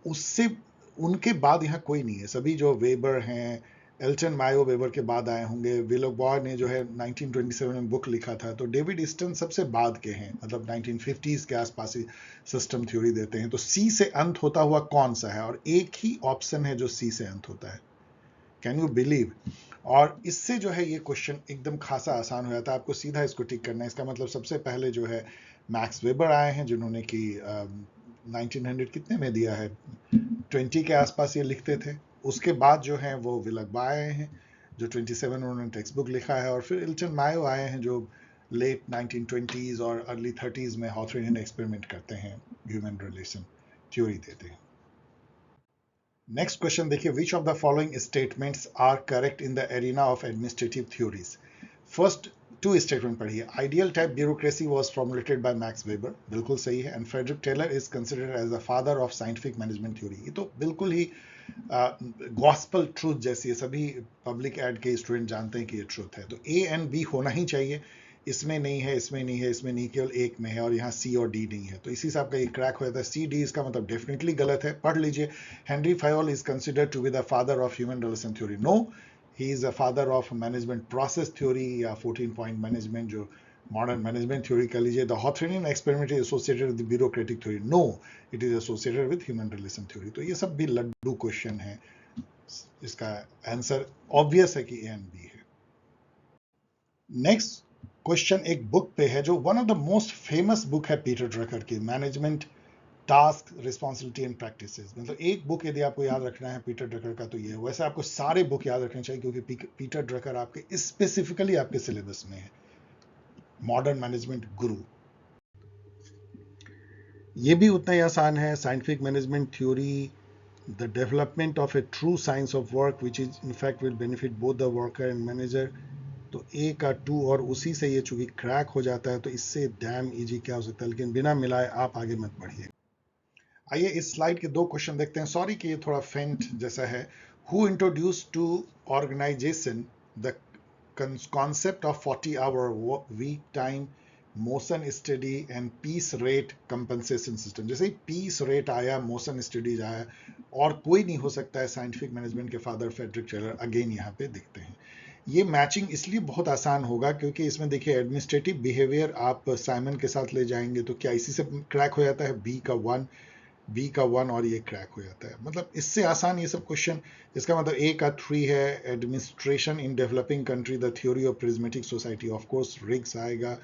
उससे उनके बाद यहाँ कोई नहीं है। सभी जो वेबर हैं, एल्टन मायो वेबर के बाद आए होंगे, विलोबॉय ने जो है 1927 में बुक लिखा था, तो डेविड ईस्टन सबसे बाद के हैं, मतलब 1950s के आसपास ही सिस्टम थ्योरी देते हैं। तो सी से अंत होता हुआ कौन सा है, और एक ही ऑप्शन है जो सी से अंत होता है, कैन यू बिलीव? और इससे जो है ये क्वेश्चन एकदम खासा आसान हो जाता है, आपको सीधा इसको टिक करना है। इसका मतलब सबसे पहले जो है मैक्स वेबर आए हैं, जिन्होंने कि 1900 कितने में दिया है, 20 के आसपास ये लिखते थे। उसके बाद जो है वो विलकबा आए हैं जो 27 उन्होंने टेक्स्ट बुक लिखा है, और फिर इल्टन मायो आए हैं जो लेट 1920s और अर्ली 30s में हॉथरिन एक्सपेरिमेंट करते हैं, ह्यूमन रिलेशन थ्योरी देते हैं। नेक्स्ट क्वेश्चन देखिए, which of the following statements are correct in the arena of administrative theories. First two statement पढ़िए। Ideal type bureaucracy was formulated by Max Weber, बिल्कुल सही है। And Frederick Taylor is considered as the father of scientific management theory, ये तो बिल्कुल ही gospel truth जैसी है, सभी पब्लिक एड के स्टूडेंट जानते हैं कि ये ट्रूथ है। तो ए एंड बी होना ही चाहिए, इसमें नहीं है, इसमें नहीं है, इसमें नहीं, केवल एक में है, और यहाँ सी और डी नहीं है, तो इसी से आपका ये क्रैक हो जाता है। सी डी इसका मतलब डेफिनेटली गलत है, पढ़ लीजिए। Henri Fayol is considered to be the father of human relation theory, no, he is a father of management process theory या 14 पॉइंट मैनेजमेंट, जो मॉडर्न मैनेजमेंट थ्योरी कह लीजिए। The Hawthornian experiment is associated with bureaucratic theory, no, it is associated with human relation theory. तो ये सब भी Laddu question है, इसका आंसर ऑब्वियस है कि ए एंड बी है। नेक्स्ट क्वेश्चन एक बुक पे है, जो one of the most famous book है पीटर ड्रकर की, management task responsibility and practices. मतलब एक बुक यदि आपको याद रखना है पीटर ड्रकर का तो ये है। वैसे आपको सारे बुक याद रखने चाहिए क्योंकि पीटर ड्रकर आपके स्पेसिफिकली आपके सिलेबस में है, मॉडर्न मैनेजमेंट गुरु। ये भी उतना ही आसान है, scientific management theory, the development of A true science of work which is in fact will benefit both the worker and manager. तो ए का 2 और उसी से ये चूंकि क्रैक हो जाता है तो इससे डैम इजी क्या हो सकता है, लेकिन बिना मिलाए आप आगे मत बढ़िए। आइए इस स्लाइड के दो क्वेश्चन देखते हैं, सॉरी कि ये थोड़ा फेंट जैसा है। Who introduce to organisation the concept of 40-hour week time, motion study and piece rate compensation system. जैसे ही पीस रेट आया, मोशन स्टडीज आया, और कोई नहीं हो सकता है साइंटिफिक मैनेजमेंट के फादर फ्रेडरिक टेलर अगेन यहाँ पे दिखते हैं। ये मैचिंग इसलिए बहुत आसान होगा क्योंकि इसमें देखिए एडमिनिस्ट्रेटिव बिहेवियर आप साइमन के साथ ले जाएंगे तो क्या इसी से क्रैक हो जाता है, बी का 1 और ये क्रैक हो जाता है। मतलब इससे आसान ये सब क्वेश्चन। इसका मतलब ए का 3 है, administration in developing country the theory of prismatic society, of course Riggs आएगा।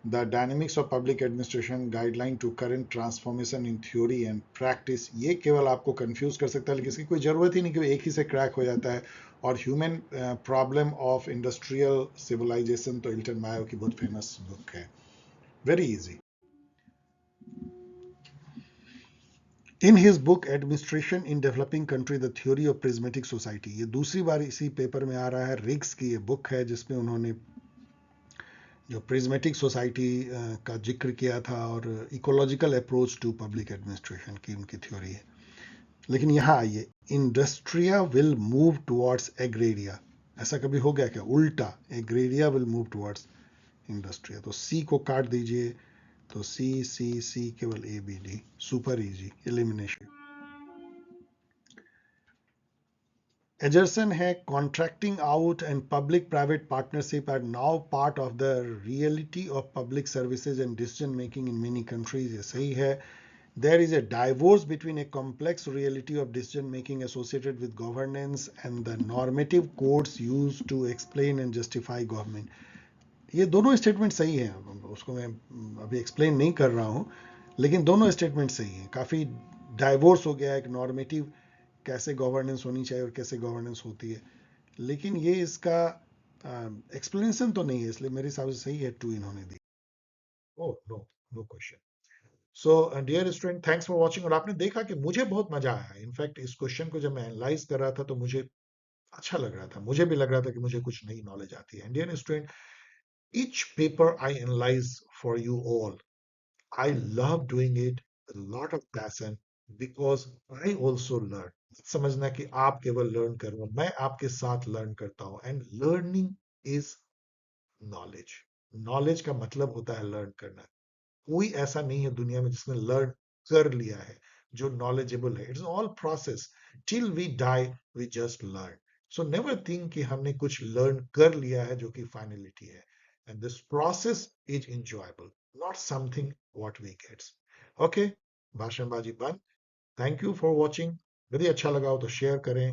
The dynamics of public administration guideline to current transformation in theory and practice, ये केवल आपको कंफ्यूज कर सकता है, लेकिन इसकी कोई जरूरत ही नहीं कि एक ही से क्रैक हो जाता है। और human problem of industrial civilisation तो इल्टन मायो की बहुत फेमस बुक है, very easy. In his book administration in developing country the theory of prismatic society, ये दूसरी बार इसी पेपर में आ रहा है, रिग्स की ये बुक है जिसमें उन्होंने जो प्रिज्मेटिक सोसाइटी का जिक्र किया था और ecological approach to public administration की उनकी थ्योरी है। लेकिन यहाँ आइए, Industria will move towards Agraria, ऐसा कभी हो गया क्या, उल्टा Agraria will move towards Industria. तो सी को काट दीजिए, तो सी सी सी केवल A B D, super easy, elimination. Assertion है, contracting out and public private partnership are now part of the reality of public services and decision making in many countries, ये सही है। There is a divorce between a complex reality of decision making associated with governance and the normative codes used to explain and justify government. ये दोनों statement सही हैं, उसको मैं अभी एक्सप्लेन नहीं कर रहा हूँ, लेकिन दोनों स्टेटमेंट सही हैं। काफ़ी डाइवोर्स हो गया एक नॉर्मेटिव कैसे गवर्नेंस होनी चाहिए और कैसे गवर्नेंस होती है, लेकिन ये इसका एक्सप्लेनेशन तो नहीं है, इसलिए मेरे हिसाब से सही है 2 इन्होंने दी। Oh no, no question. So dear student, thanks for watching. और आपने देखा कि मुझे बहुत मजा आया, इनफैक्ट इस क्वेश्चन को जब मैं एनालाइज कर रहा था तो मुझे अच्छा लग रहा था, मुझे भी लग रहा था कि मुझे कुछ नई नॉलेज आती है। And dear student, each paper I analyse for you all, I love doing it with lot of passion because I also learn. समझना कि आप केवल लर्न कर रहे हो, मैं आपके साथ लर्न करता हूँ। And learning is knowledge, knowledge का मतलब होता है लर्न करना। कोई ऐसा नहीं है दुनिया में जिसने लर्न कर लिया है जो नॉलेजेबल है। It's all process, till we die we just learn. So never think कि हमने कुछ लर्न कर लिया है जो कि फाइनलिटी है। And this process is enjoyable, not something what we gets. Okay, भाषणबाजी बंद। Thank you for watching. यदि अच्छा लगा हो तो शेयर करें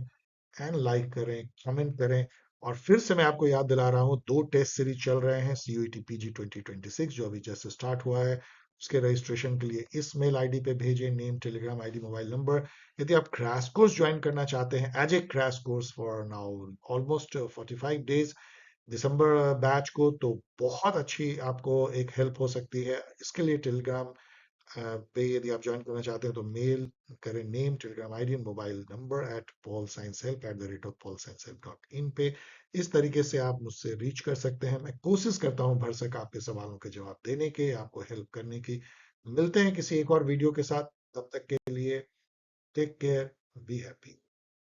एंड लाइक करें, कमेंट करें। और फिर से मैं आपको याद दिला रहा हूं, 2 टेस्ट सीरीज चल रहे हैं, CUET PG 2026 जो अभी जस्ट स्टार्ट हुआ है। उसके रजिस्ट्रेशन के लिए इस मेल आईडी पे भेजें, name, Telegram ID, mobile number. यदि आप क्रैश कोर्स ज्वाइन करना चाहते हैं as a crash course for now almost 45 days, दिसंबर बैच को, तो बहुत अच्छी आपको एक हेल्प हो सकती है। इसके लिए टेलीग्राम पे यदि आप ज्वाइन करना चाहते हैं तो मेल करें, name, Telegram ID and mobile number @paulsciencehelp@paulsciencehelp.in पे। इस तरीके से आप मुझसे रीच कर सकते हैं। मैं कोशिश करता हूं भरसक आपके सवालों के जवाब देने के, आपको हेल्प करने की। मिलते हैं किसी एक और वीडियो के साथ, तब तक के लिए टेक केयर, बी हैप्पी।